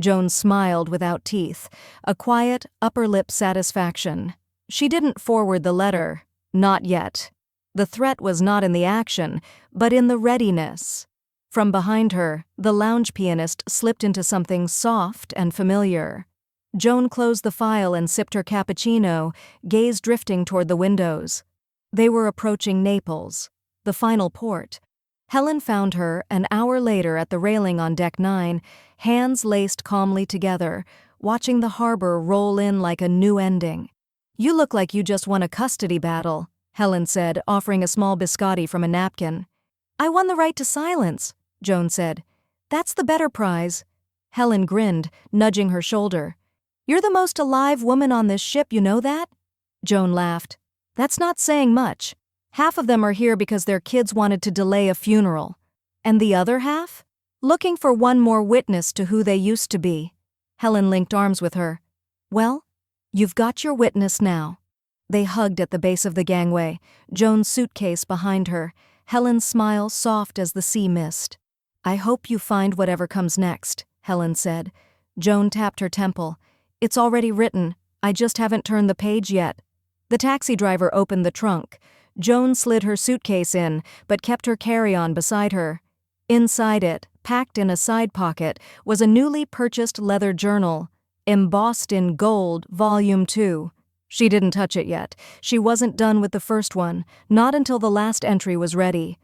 Speaker 1: Joan smiled without teeth, a quiet, upper-lip satisfaction. She didn't forward the letter. Not yet. The threat was not in the action, but in the readiness. From behind her, the lounge pianist slipped into something soft and familiar. Joan closed the file and sipped her cappuccino, gaze drifting toward the windows. They were approaching Naples, the final port. Helen found her an hour later at the railing on Deck 9, hands laced calmly together, watching the harbor roll in like a new ending. "You look like you just won a custody battle," Helen said, offering a small biscotti from a napkin. "I won the right to silence," Joan said. "That's the better prize." Helen grinned, nudging her shoulder. "You're the most alive woman on this ship, you know that?" Joan laughed. "That's not saying much. Half of them are here because their kids wanted to delay a funeral. And the other half? Looking for one more witness to who they used to be." Helen linked arms with her. "Well, you've got your witness now." They hugged at the base of the gangway, Joan's suitcase behind her, Helen's smile soft as the sea mist. "I hope you find whatever comes next," Helen said. Joan tapped her temple. "It's already written. I just haven't turned the page yet." The taxi driver opened the trunk. Joan slid her suitcase in, but kept her carry-on beside her. Inside it, packed in a side pocket, was a newly purchased leather journal, embossed in gold, Volume 2. She didn't touch it yet. She wasn't done with the first one, not until the last entry was ready.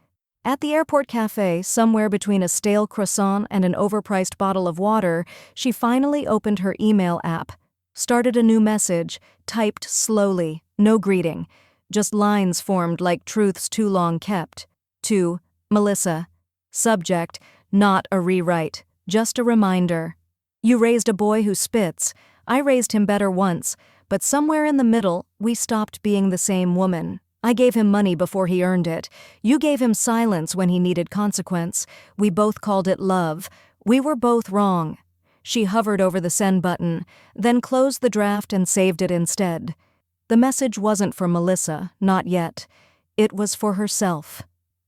Speaker 1: At the airport cafe, somewhere between a stale croissant and an overpriced bottle of water, she finally opened her email app, started a new message, typed slowly, no greeting, just lines formed like truths too long kept. To Melissa. Subject, not a rewrite, just a reminder. "You raised a boy who spits. I raised him better once, but somewhere in the middle, we stopped being the same woman. I gave him money before he earned it. You gave him silence when he needed consequence. We both called it love. We were both wrong." She hovered over the send button, then closed the draft and saved it instead. The message wasn't for Melissa, not yet. It was for herself.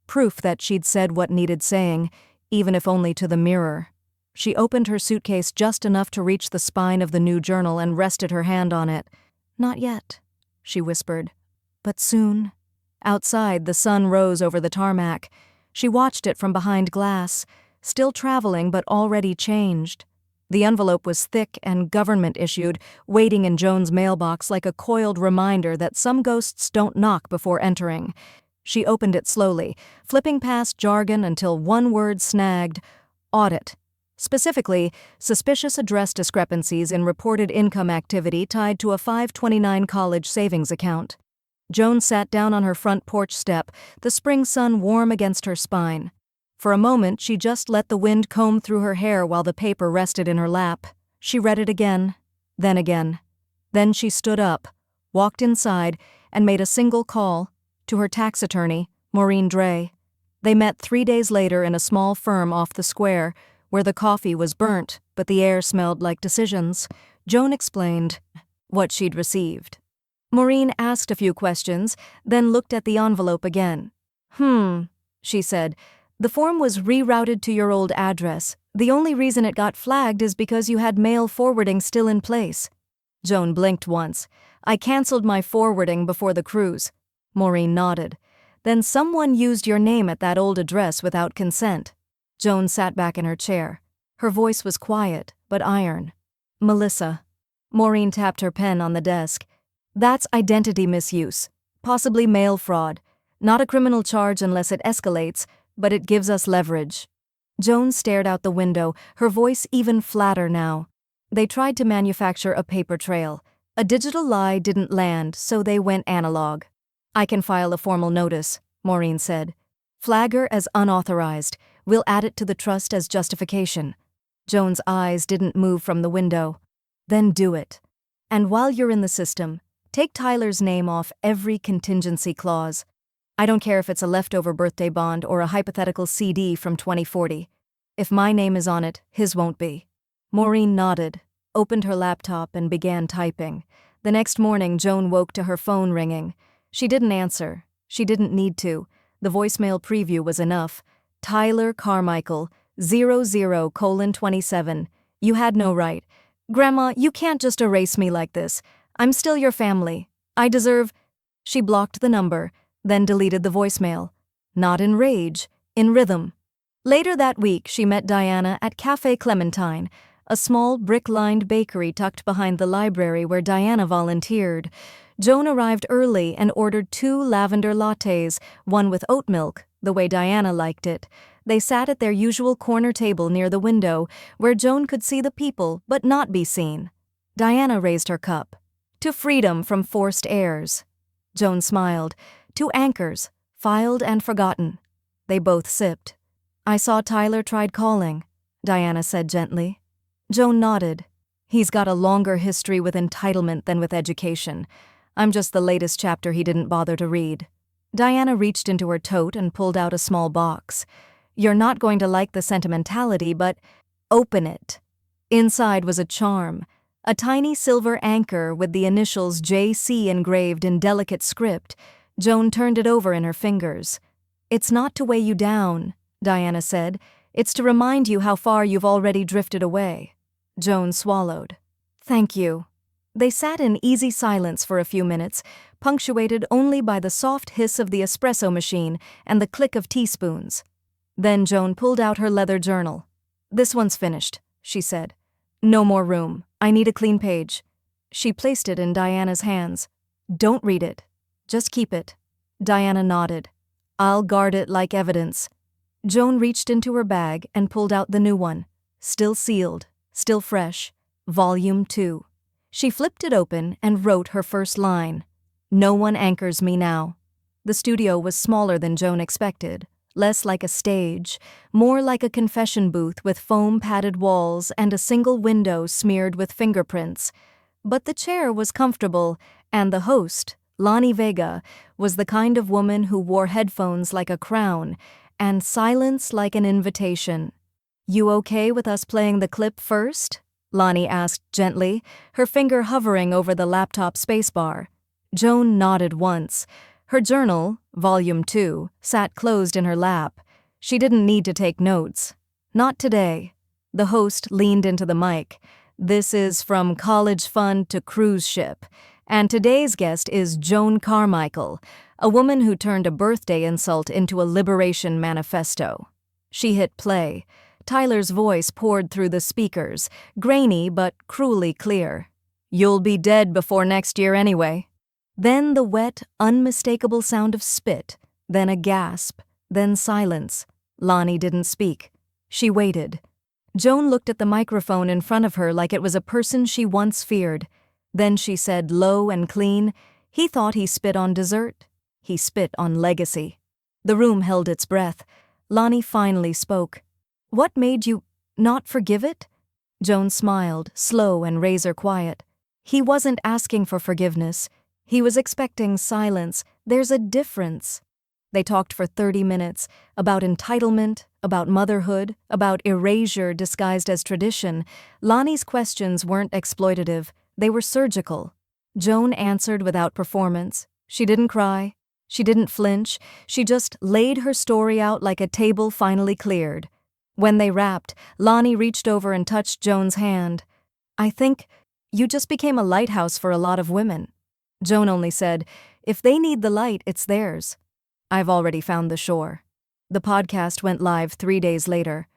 Speaker 1: Proof that she'd said what needed saying, even if only to the mirror. She opened her suitcase just enough to reach the spine of the new journal and rested her hand on it. "Not yet," she whispered. But soon. Outside, the sun rose over the tarmac. She watched it from behind glass, still traveling but already changed. The envelope was thick and government-issued, waiting in Joan's mailbox like a coiled reminder that some ghosts don't knock before entering. She opened it slowly, flipping past jargon until one word snagged: audit. Specifically, suspicious address discrepancies in reported income activity tied to a 529 college savings account. Joan sat down on her front porch step, the spring sun warm against her spine. For a moment, she just let the wind comb through her hair while the paper rested in her lap. She read it again, then again. Then she stood up, walked inside, and made a single call to her tax attorney, Maureen Dray. They met 3 days later in a small firm off the square, where the coffee was burnt, but the air smelled like decisions. Joan explained what she'd received. Maureen asked a few questions, then looked at the envelope again. She said. "The form was rerouted to your old address. The only reason it got flagged is because you had mail forwarding still in place." Joan blinked once. "I canceled my forwarding before the cruise." Maureen nodded. "Then someone used your name at that old address without consent." Joan sat back in her chair. Her voice was quiet, but iron. "Melissa." Maureen tapped her pen on the desk. "That's identity misuse, possibly mail fraud. Not a criminal charge unless it escalates, but it gives us leverage." Joan stared out the window, her voice even flatter now. They tried to manufacture a paper trail. A digital lie didn't land, so they went analog. "I can file a formal notice," Maureen said. "Flag her as unauthorized. We'll add it to the trust as justification." Joan's eyes didn't move from the window. "Then do it." And while you're in the system, take Tyler's name off every contingency clause. I don't care if it's a leftover birthday bond or a hypothetical CD from 2040. If my name is on it, his won't be. Maureen nodded, opened her laptop, and began typing. The next morning, Joan woke to her phone ringing. She didn't answer. She didn't need to. The voicemail preview was enough. Tyler Carmichael, 00:27. You had no right. Grandma, you can't just erase me like this. I'm still your family. I deserve... She blocked the number, then deleted the voicemail. Not in rage, in rhythm. Later that week, she met Diana at Café Clementine, a small brick-lined bakery tucked behind the library where Diana volunteered. Joan arrived early and ordered 2 lavender lattes, one with oat milk, the way Diana liked it. They sat at their usual corner table near the window, where Joan could see the people but not be seen. Diana raised her cup. To freedom from forced heirs. Joan smiled. To anchors, filed and forgotten. They both sipped. I saw Tyler tried calling, Diana said gently. Joan nodded. He's got a longer history with entitlement than with education. I'm just the latest chapter he didn't bother to read. Diana reached into her tote and pulled out a small box. You're not going to like the sentimentality, but open it. Inside was a charm, a tiny silver anchor with the initials JC engraved in delicate script. Joan turned it over in her fingers. It's not to weigh you down, Diana said. It's to remind you how far you've already drifted away. Joan swallowed. Thank you. They sat in easy silence for a few minutes, punctuated only by the soft hiss of the espresso machine and the click of teaspoons. Then Joan pulled out her leather journal. This one's finished, she said. No more room. I need a clean page. She placed it in Diana's hands. Don't read it. Just keep it. Diana nodded. I'll guard it like evidence. Joan reached into her bag and pulled out the new one. Still sealed, still fresh. Volume 2. She flipped it open and wrote her first line. No one anchors me now. The studio was smaller than Joan expected. Less like a stage, more like a confession booth with foam-padded walls and a single window smeared with fingerprints. But the chair was comfortable, and the host, Lani Vega, was the kind of woman who wore headphones like a crown and silence like an invitation. You okay with us playing the clip first? Lani asked gently, her finger hovering over the laptop spacebar. Joan nodded once. Her journal, Volume 2, sat closed in her lap. She didn't need to take notes. Not today. The host leaned into the mic. This is From College Fund to Cruise Ship, and today's guest is Joan Carmichael, a woman who turned a birthday insult into a liberation manifesto. She hit play. Tyler's voice poured through the speakers, grainy but cruelly clear. You'll be dead before next year anyway. Then the wet, unmistakable sound of spit, then a gasp, then silence. Lani didn't speak. She waited. Joan looked at the microphone in front of her like it was a person she once feared. Then she said low and clean, he thought he spit on dessert. He spit on legacy. The room held its breath. Lani finally spoke. What made you not forgive it? Joan smiled, slow and razor quiet. He wasn't asking for forgiveness. He was expecting silence. There's a difference. They talked for 30 minutes, about entitlement, about motherhood, about erasure disguised as tradition. Lani's questions weren't exploitative. They were surgical. Joan answered without performance. She didn't cry. She didn't flinch. She just laid her story out like a table finally cleared. When they wrapped, Lani reached over and touched Joan's hand. I think you just became a lighthouse for a lot of women. Joan only said, if they need the light, it's theirs. I've already found the shore. The podcast went live 3 days later.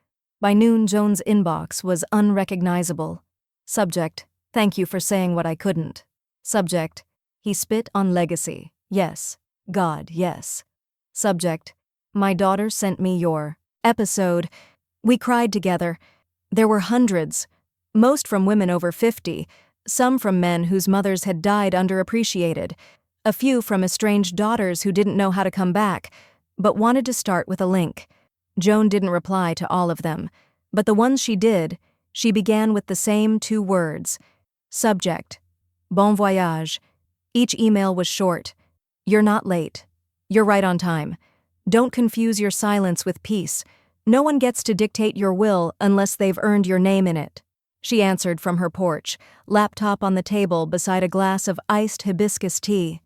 Speaker 1: By noon, Joan's inbox was unrecognizable. Subject, thank you for saying what I couldn't. Subject, he spit on legacy. Yes. God, yes. Subject, my daughter sent me your episode. We cried together. There were hundreds, most from women over 50, some from men whose mothers had died underappreciated, a few from estranged daughters who didn't know how to come back, but wanted to start with a link. Joan didn't reply to all of them, but the ones she did, she began with the same 2 words. Subject, Bon voyage. Each email was short. You're not late. You're right on time. Don't confuse your silence with peace. No one gets to dictate your will unless they've earned your name in it. She answered from her porch, laptop on the table beside a glass of iced hibiscus tea.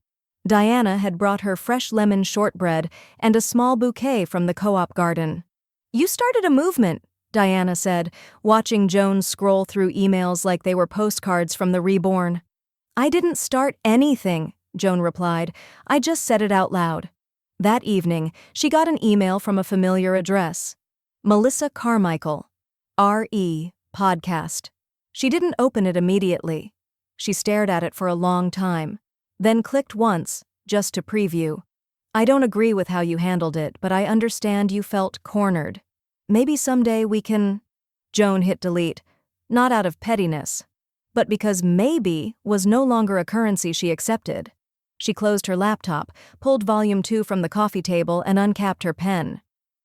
Speaker 1: Diana had brought her fresh lemon shortbread and a small bouquet from the co-op garden. You started a movement, Diana said, watching Joan scroll through emails like they were postcards from the reborn. I didn't start anything, Joan replied. I just said it out loud. That evening, she got an email from a familiar address. Melissa Carmichael. R.E. Podcast. She didn't open it immediately. She stared at it for a long time, then clicked once, just to preview. I don't agree with how you handled it, but I understand you felt cornered. Maybe someday we can… Joan hit delete, not out of pettiness, but because maybe was no longer a currency she accepted. She closed her laptop, pulled volume 2 from the coffee table, and uncapped her pen.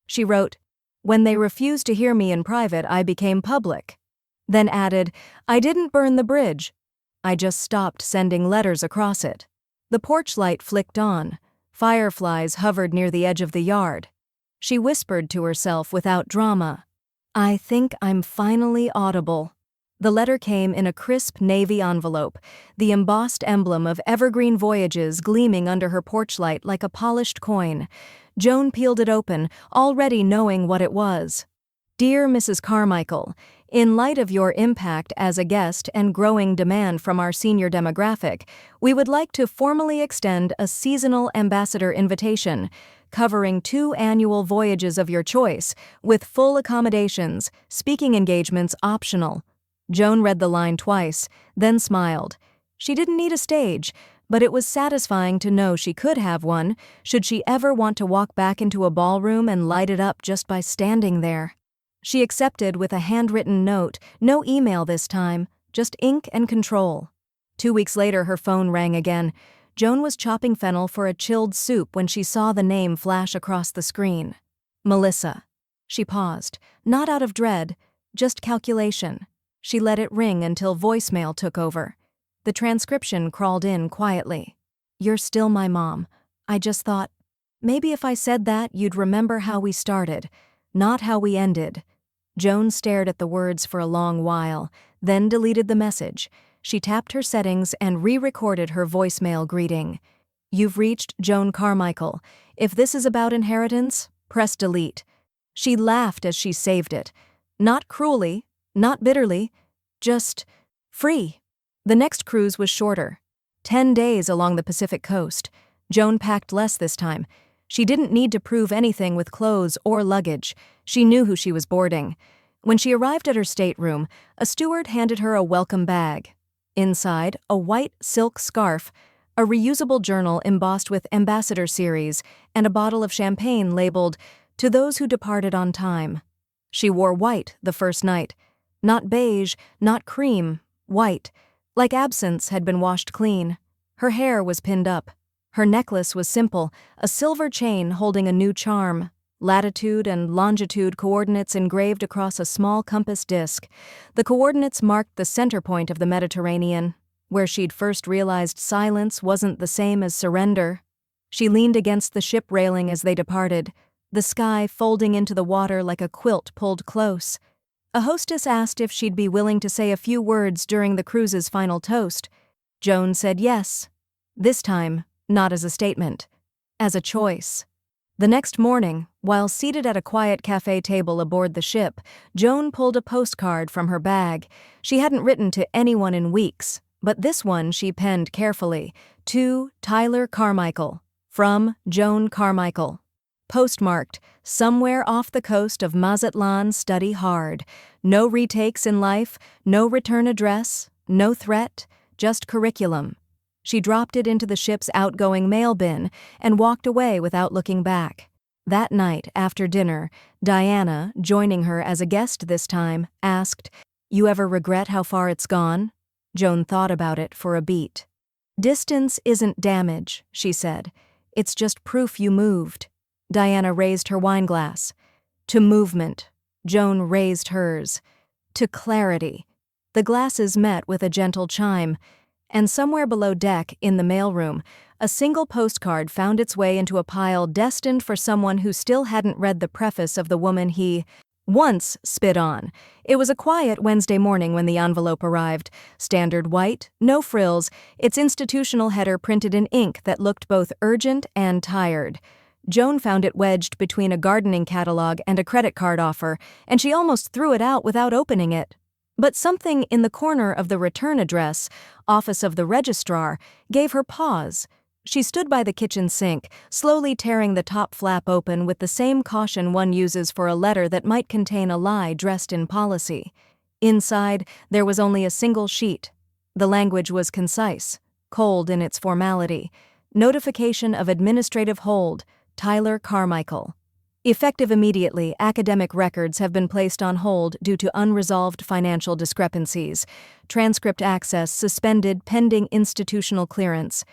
Speaker 1: She wrote, When they refused to hear me in private, I became public. Then added, I didn't burn the bridge. I just stopped sending letters across it. The porch light flicked on. Fireflies hovered near the edge of the yard. She whispered to herself without drama, I think I'm finally audible. The letter came in a crisp navy envelope, the embossed emblem of Evergreen Voyages gleaming under her porch light like a polished coin. Joan peeled it open, already knowing what it was. Dear Mrs. Carmichael, in light of your impact as a guest and growing demand from our senior demographic, we would like to formally extend a seasonal ambassador invitation, covering 2 annual voyages of your choice, with full accommodations, speaking engagements optional. Joan read the line twice, then smiled. She didn't need a stage, but it was satisfying to know she could have one, should she ever want to walk back into a ballroom and light it up just by standing there. She accepted with a handwritten note, no email this time, just ink and control. 2 weeks later, her phone rang again. Joan was chopping fennel for a chilled soup when she saw the name flash across the screen. Melissa. She paused, not out of dread, just calculation. She let it ring until voicemail took over. The transcription crawled in quietly. You're still my mom. I just thought, maybe if I said that, you'd remember how we started, not how we ended. Joan stared at the words for a long while, then deleted the message. She tapped her settings and re-recorded her voicemail greeting. You've reached Joan Carmichael. If this is about inheritance, press delete. She laughed as she saved it. Not cruelly, not bitterly, just free. The next cruise was shorter. 10 days along the Pacific coast. Joan packed less this time. She didn't need to prove anything with clothes or luggage. She knew who she was boarding. When she arrived at her stateroom, a steward handed her a welcome bag. Inside, a white silk scarf, a reusable journal embossed with Ambassador Series, and a bottle of champagne labeled, To those who departed on time. She wore white the first night. Not beige, not cream, white, like absence had been washed clean. Her hair was pinned up. Her necklace was simple, a silver chain holding a new charm, latitude and longitude coordinates engraved across a small compass disc. The coordinates marked the center point of the Mediterranean, where she'd first realized silence wasn't the same as surrender. She leaned against the ship railing as they departed, the sky folding into the water like a quilt pulled close. A hostess asked if she'd be willing to say a few words during the cruise's final toast. Joan said yes. This time, not as a statement, as a choice. The next morning, while seated at a quiet cafe table aboard the ship, Joan pulled a postcard from her bag. She hadn't written to anyone in weeks, but this one she penned carefully. To Tyler Carmichael. From Joan Carmichael. Postmarked, somewhere off the coast of Mazatlan, study hard. No retakes in life, no return address, no threat, just curriculum. She dropped it into the ship's outgoing mail bin and walked away without looking back. That night, after dinner, Diana, joining her as a guest this time, asked, You ever regret how far it's gone? Joan thought about it for a beat. Distance isn't damage, she said. It's just proof you moved. Diana raised her wineglass. To movement. Joan raised hers. To clarity. The glasses met with a gentle chime. And somewhere below deck, in the mailroom, a single postcard found its way into a pile destined for someone who still hadn't read the preface of the woman he once spit on. It was a quiet Wednesday morning when the envelope arrived. Standard white, no frills, its institutional header printed in ink that looked both urgent and tired. Joan found it wedged between a gardening catalog and a credit card offer, and she almost threw it out without opening it. But something in the corner of the return address, Office of the Registrar, gave her pause. She stood by the kitchen sink, slowly tearing the top flap open with the same caution one uses for a letter that might contain a lie dressed in policy. Inside, there was only a single sheet. The language was concise, cold in its formality. Notification of administrative hold, Tyler Carmichael. Effective immediately, academic records have been placed on hold due to unresolved financial discrepancies. Transcript access suspended pending institutional clearance.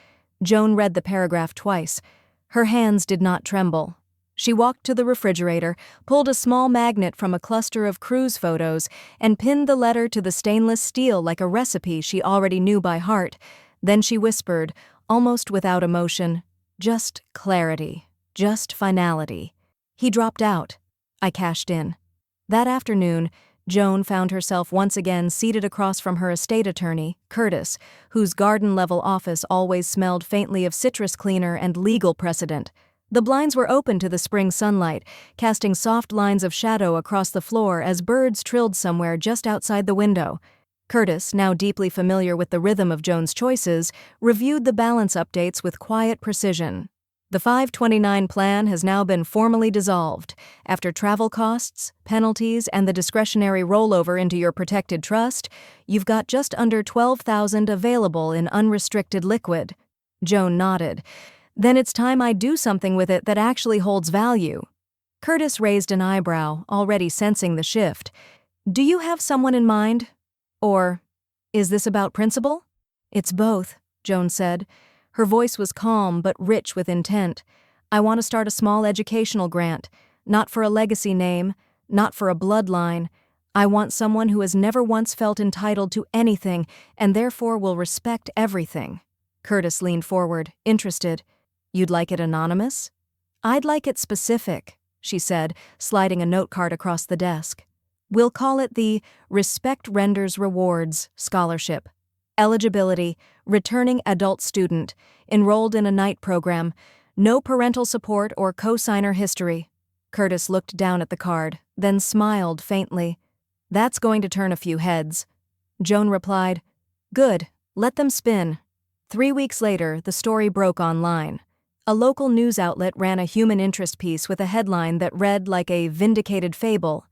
Speaker 1: Joan read the paragraph twice. Her hands did not tremble. She walked to the refrigerator, pulled a small magnet from a cluster of cruise photos, and pinned the letter to the stainless steel like a recipe she already knew by heart. Then she whispered, almost without emotion, "Just clarity, just finality." He dropped out. I cashed in. That afternoon, Joan found herself once again seated across from her estate attorney, Curtis, whose garden-level office always smelled faintly of citrus cleaner and legal precedent. The blinds were open to the spring sunlight, casting soft lines of shadow across the floor as birds trilled somewhere just outside the window. Curtis, now deeply familiar with the rhythm of Joan's choices, reviewed the balance updates with quiet precision. The 529 plan has now been formally dissolved. After travel costs, penalties, and the discretionary rollover into your protected trust, you've got just under $12,000 available in unrestricted liquid. Joan nodded. Then it's time I do something with it that actually holds value. Curtis raised an eyebrow, already sensing the shift. Do you have someone in mind? Or, is this about principle? It's both, Joan said. Her voice was calm but rich with intent. I want to start a small educational grant, not for a legacy name, not for a bloodline. I want someone who has never once felt entitled to anything and therefore will respect everything. Curtis leaned forward, interested. You'd like it anonymous? I'd like it specific, she said, sliding a note card across the desk. We'll call it the Respect Renders Rewards Scholarship. Eligibility, returning adult student, enrolled in a night program, no parental support or co-signer history. Curtis looked down at the card, then smiled faintly. That's going to turn a few heads. Joan replied, Good, let them spin. 3 weeks later, the story broke online. A local news outlet ran a human interest piece with a headline that read like a vindicated fable.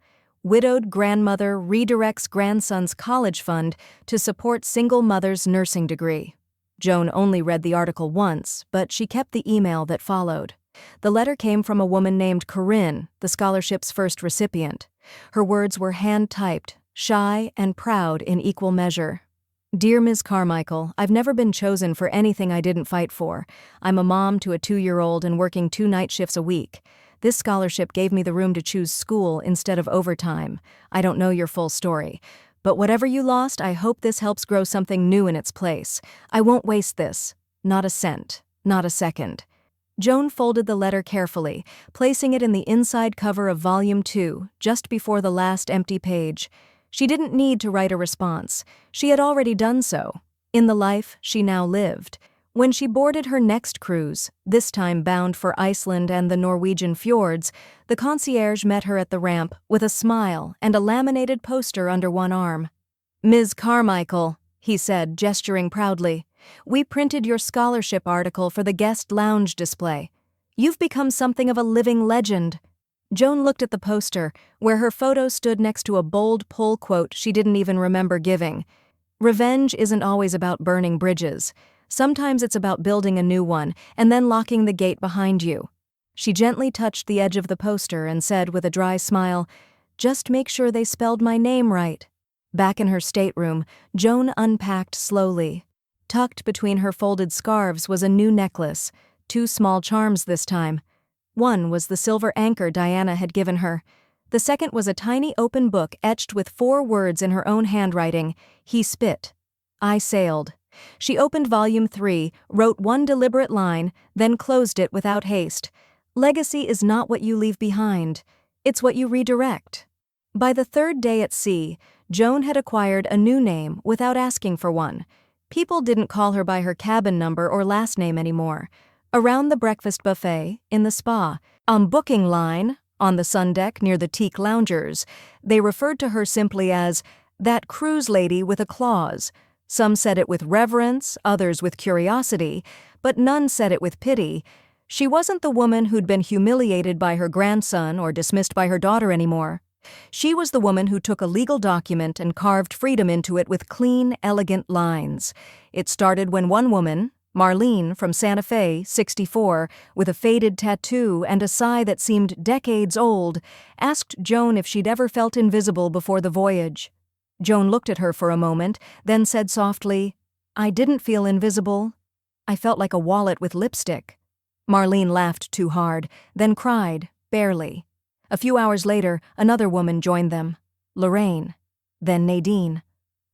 Speaker 1: Widowed grandmother redirects grandson's college fund to support single mother's nursing degree. Joan only read the article once, but she kept the email that followed. The letter came from a woman named Corinne, the scholarship's first recipient. Her words were hand-typed, shy and proud in equal measure. Dear Ms. Carmichael, I've never been chosen for anything I didn't fight for. I'm a mom to a 2-year-old and working 2 night shifts a week. This scholarship gave me the room to choose school instead of overtime. I don't know your full story. But whatever you lost, I hope this helps grow something new in its place. I won't waste this. Not a cent. Not a second. Joan folded the letter carefully, placing it in the inside cover of Volume 2, just before the last empty page. She didn't need to write a response. She had already done so, in the life she now lived. When she boarded her next cruise, this time bound for Iceland and the Norwegian fjords, the concierge met her at the ramp with a smile and a laminated poster under one arm. Ms. Carmichael, he said, gesturing proudly, we printed your scholarship article for the guest lounge display. You've become something of a living legend. Joan looked at the poster, where her photo stood next to a bold pull quote she didn't even remember giving. Revenge isn't always about burning bridges. Sometimes it's about building a new one and then locking the gate behind you. She gently touched the edge of the poster and said with a dry smile, Just make sure they spelled my name right. Back in her stateroom, Joan unpacked slowly. Tucked between her folded scarves was a new necklace, 2 small charms this time. One was the silver anchor Diana had given her. The second was a tiny open book etched with 4 words in her own handwriting. He spit. I sailed. She opened volume 3, wrote one deliberate line, then closed it without haste. Legacy is not what you leave behind. It's what you redirect. By the third day at sea, Joan had acquired a new name without asking for one. People didn't call her by her cabin number or last name anymore. Around the breakfast buffet, in the spa, on booking line, on the sun deck near the teak loungers, they referred to her simply as that cruise lady with a clause. Some said it with reverence, others with curiosity, but none said it with pity. She wasn't the woman who'd been humiliated by her grandson or dismissed by her daughter anymore. She was the woman who took a legal document and carved freedom into it with clean, elegant lines. It started when one woman, Marlene from Santa Fe, 64, with a faded tattoo and a sigh that seemed decades old, asked Joan if she'd ever felt invisible before the voyage. Joan looked at her for a moment, then said softly, "I didn't feel invisible. I felt like a wallet with lipstick." Marlene laughed too hard, then cried, barely. A few hours later, another woman joined them, Lorraine, then Nadine,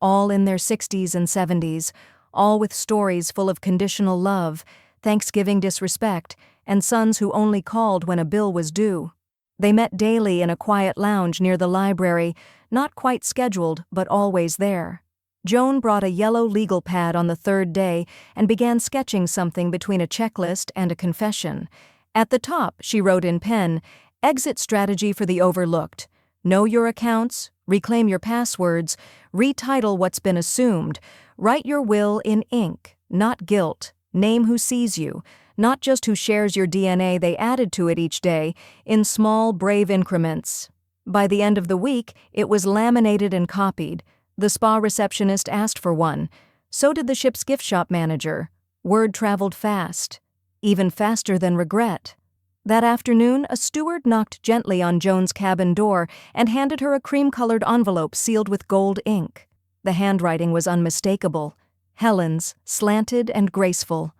Speaker 1: all in their 60s and 70s, all with stories full of conditional love, Thanksgiving disrespect, and sons who only called when a bill was due. They met daily in a quiet lounge near the library, not quite scheduled, but always there. Joan brought a yellow legal pad on the third day and began sketching something between a checklist and a confession. At the top, she wrote in pen, "Exit strategy for the overlooked. Know your accounts, reclaim your passwords, retitle what's been assumed, write your will in ink, not gilt, name who sees you, not just who shares your DNA they added to it each day, in small, brave increments." By the end of the week, it was laminated and copied. The spa receptionist asked for one. So did the ship's gift shop manager. Word traveled fast, even faster than regret. That afternoon, a steward knocked gently on Joan's cabin door and handed her a cream-colored envelope sealed with gold ink. The handwriting was unmistakable. Helen's, slanted and graceful.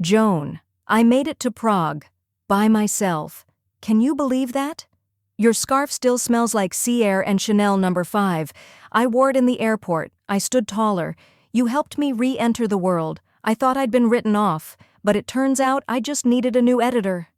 Speaker 1: "Joan, I made it to Prague. By myself. Can you believe that? Your scarf still smells like sea air and Chanel No. 5. I wore it in the airport. I stood taller. You helped me re-enter the world. I thought I'd been written off, but it turns out I just needed a new editor.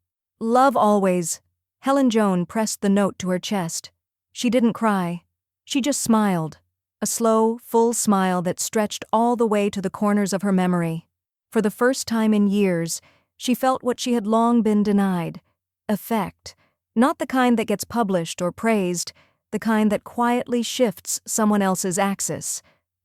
Speaker 1: Love always." Helen Joan pressed the note to her chest. She didn't cry. She just smiled. A slow, full smile that stretched all the way to the corners of her memory. For the first time in years, she felt what she had long been denied. Affect. Not the kind that gets published or praised, the kind that quietly shifts someone else's axis.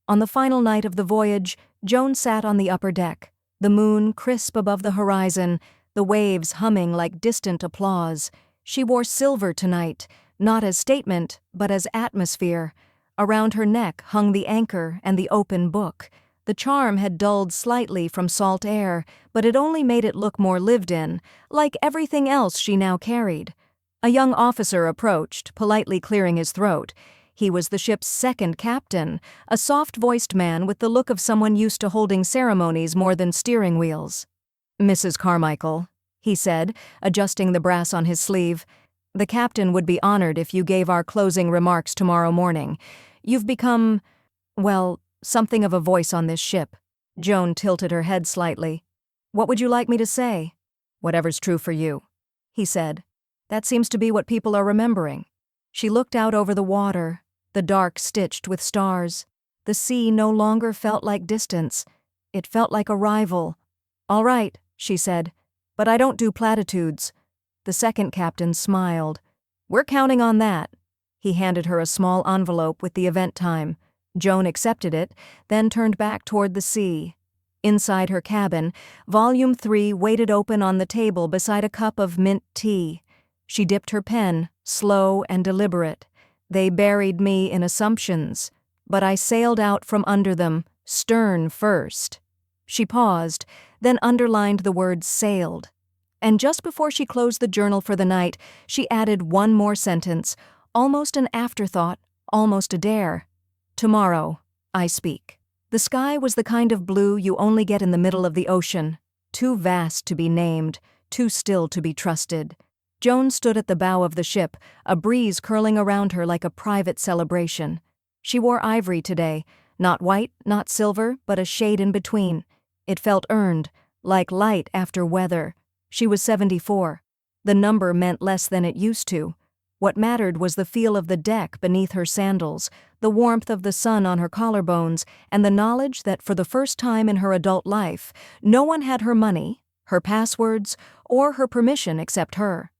Speaker 1: On the final night of the voyage, Joan sat on the upper deck, the moon crisp above the horizon, the waves humming like distant applause. She wore silver tonight, not as statement, but as atmosphere. Around her neck hung the anchor and the open book. The charm had dulled slightly from salt air, but it only made it look more lived in, like everything else she now carried. A young officer approached, politely clearing his throat. He was the ship's second captain, a soft-voiced man with the look of someone used to holding ceremonies more than steering wheels. "Mrs. Carmichael," he said, adjusting the brass on his sleeve, "the captain would be honored if you gave our closing remarks tomorrow morning. You've become, well, something of a voice on this ship." Joan tilted her head slightly. "What would you like me to say?" "Whatever's true for you," he said. "That seems to be what people are remembering." She looked out over the water, the dark stitched with stars. The sea no longer felt like distance. It felt like arrival. "All right," she said, "but I don't do platitudes." The second captain smiled. "We're counting on that." He handed her a small envelope with the event time. Joan accepted it, then turned back toward the sea. Inside her cabin, Volume 3 waited open on the table beside a cup of mint tea. She dipped her pen, slow and deliberate. They buried me in assumptions, but I sailed out from under them, stern first. She paused, then underlined the word sailed. And just before she closed the journal for the night, she added one more sentence, almost an afterthought, almost a dare. "Tomorrow, I speak." The sky was the kind of blue you only get in the middle of the ocean, too vast to be named, too still to be trusted. Joan stood at the bow of the ship, a breeze curling around her like a private celebration. She wore ivory today, Not white, not silver, but a shade in between. It felt earned, like light after weather. She was 74. The number meant less than it used to. What mattered was the feel of the deck beneath her sandals, the warmth of the sun on her collarbones, and the knowledge that for the first time in her adult life, no one had her money, her passwords, or her permission except her.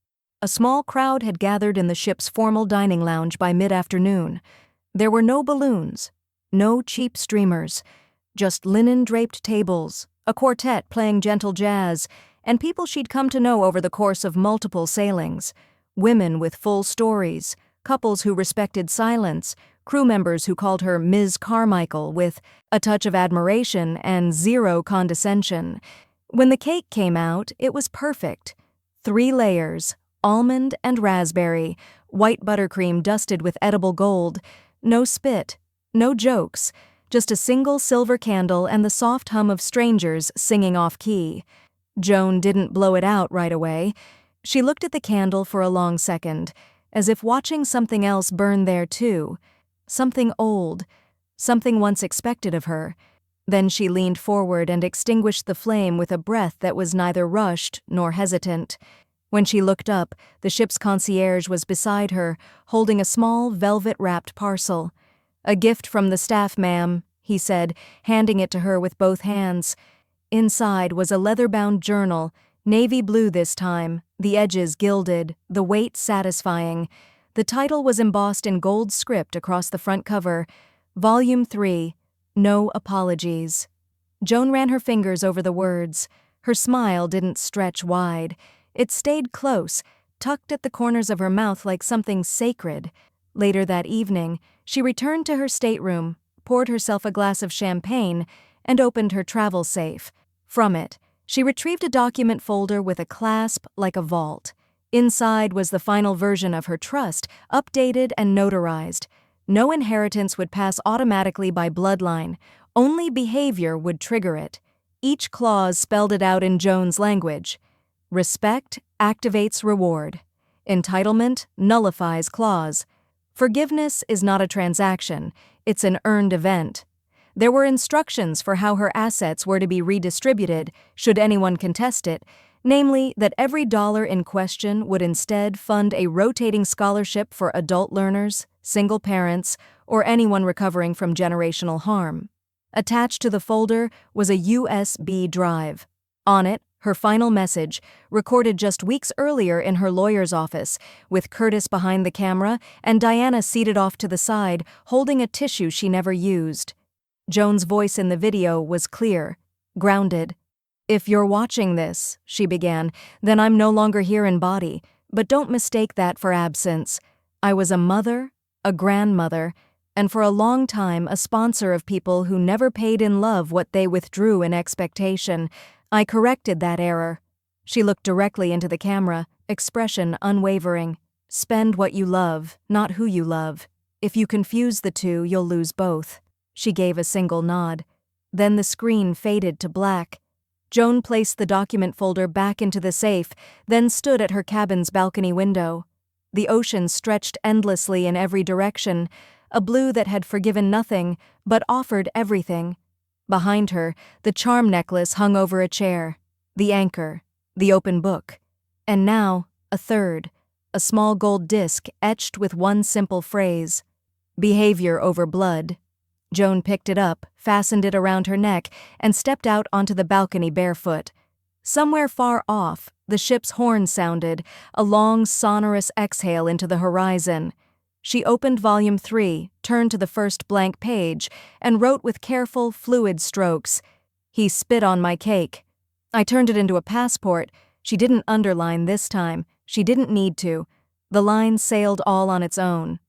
Speaker 1: A small crowd had gathered in the ship's formal dining lounge by mid-afternoon. There were no balloons, no cheap streamers, just linen-draped tables, a quartet playing gentle jazz, and people she'd come to know over the course of multiple sailings. Women with full stories, couples who respected silence, crew members who called her Ms. Carmichael with a touch of admiration and zero condescension. When the cake came out, it was perfect. 3 layers, almond and raspberry, white buttercream dusted with edible gold, no spit, no jokes, just a single silver candle and the soft hum of strangers singing off-key. Joan didn't blow it out right away. She looked at the candle for a long second, as if watching something else burn there too. Something old, something once expected of her. Then she leaned forward and extinguished the flame with a breath that was neither rushed nor hesitant. When she looked up, the ship's concierge was beside her, holding a small, velvet-wrapped parcel. "A gift from the staff, ma'am," he said, handing it to her with both hands. Inside was a leather-bound journal, navy blue this time, the edges gilded, the weight satisfying. The title was embossed in gold script across the front cover, Volume 3, No Apologies. Joan ran her fingers over the words. Her smile didn't stretch wide. It stayed close, tucked at the corners of her mouth like something sacred. Later that evening, she returned to her stateroom, poured herself a glass of champagne, and opened her travel safe. From it, she retrieved a document folder with a clasp like a vault. Inside was the final version of her trust, updated and notarized. No inheritance would pass automatically by bloodline. Only behavior would trigger it. Each clause spelled it out in Joan's language. Respect activates reward. Entitlement nullifies clause. Forgiveness is not a transaction, it's an earned event. There were instructions for how her assets were to be redistributed, should anyone contest it, namely that every dollar in question would instead fund a rotating scholarship for adult learners, single parents, or anyone recovering from generational harm. Attached to the folder was a USB drive. On it, her final message, recorded just weeks earlier in her lawyer's office, with Curtis behind the camera and Diana seated off to the side, holding a tissue she never used. Joan's voice in the video was clear, grounded. "If you're watching this," she began, "then I'm no longer here in body, but don't mistake that for absence. I was a mother, a grandmother, and for a long time a sponsor of people who never paid in love what they withdrew in expectation. I corrected that error." She looked directly into the camera, expression unwavering. "Spend what you love, not who you love. If you confuse the two, you'll lose both." She gave a single nod. Then the screen faded to black. Joan placed the document folder back into the safe, then stood at her cabin's balcony window. The ocean stretched endlessly in every direction, a blue that had forgiven nothing, but offered everything. Behind her, the charm necklace hung over a chair, the anchor, the open book. And now, a third, a small gold disc etched with one simple phrase, "Behavior over blood." Joan picked it up, fastened it around her neck, and stepped out onto the balcony barefoot. Somewhere far off, the ship's horn sounded, a long, sonorous exhale into the horizon. She opened Volume 3, turned to the first blank page, and wrote with careful, fluid strokes, "He spit on my cake." I turned it into a passport. She didn't underline this time. She didn't need to. The line sailed all on its own.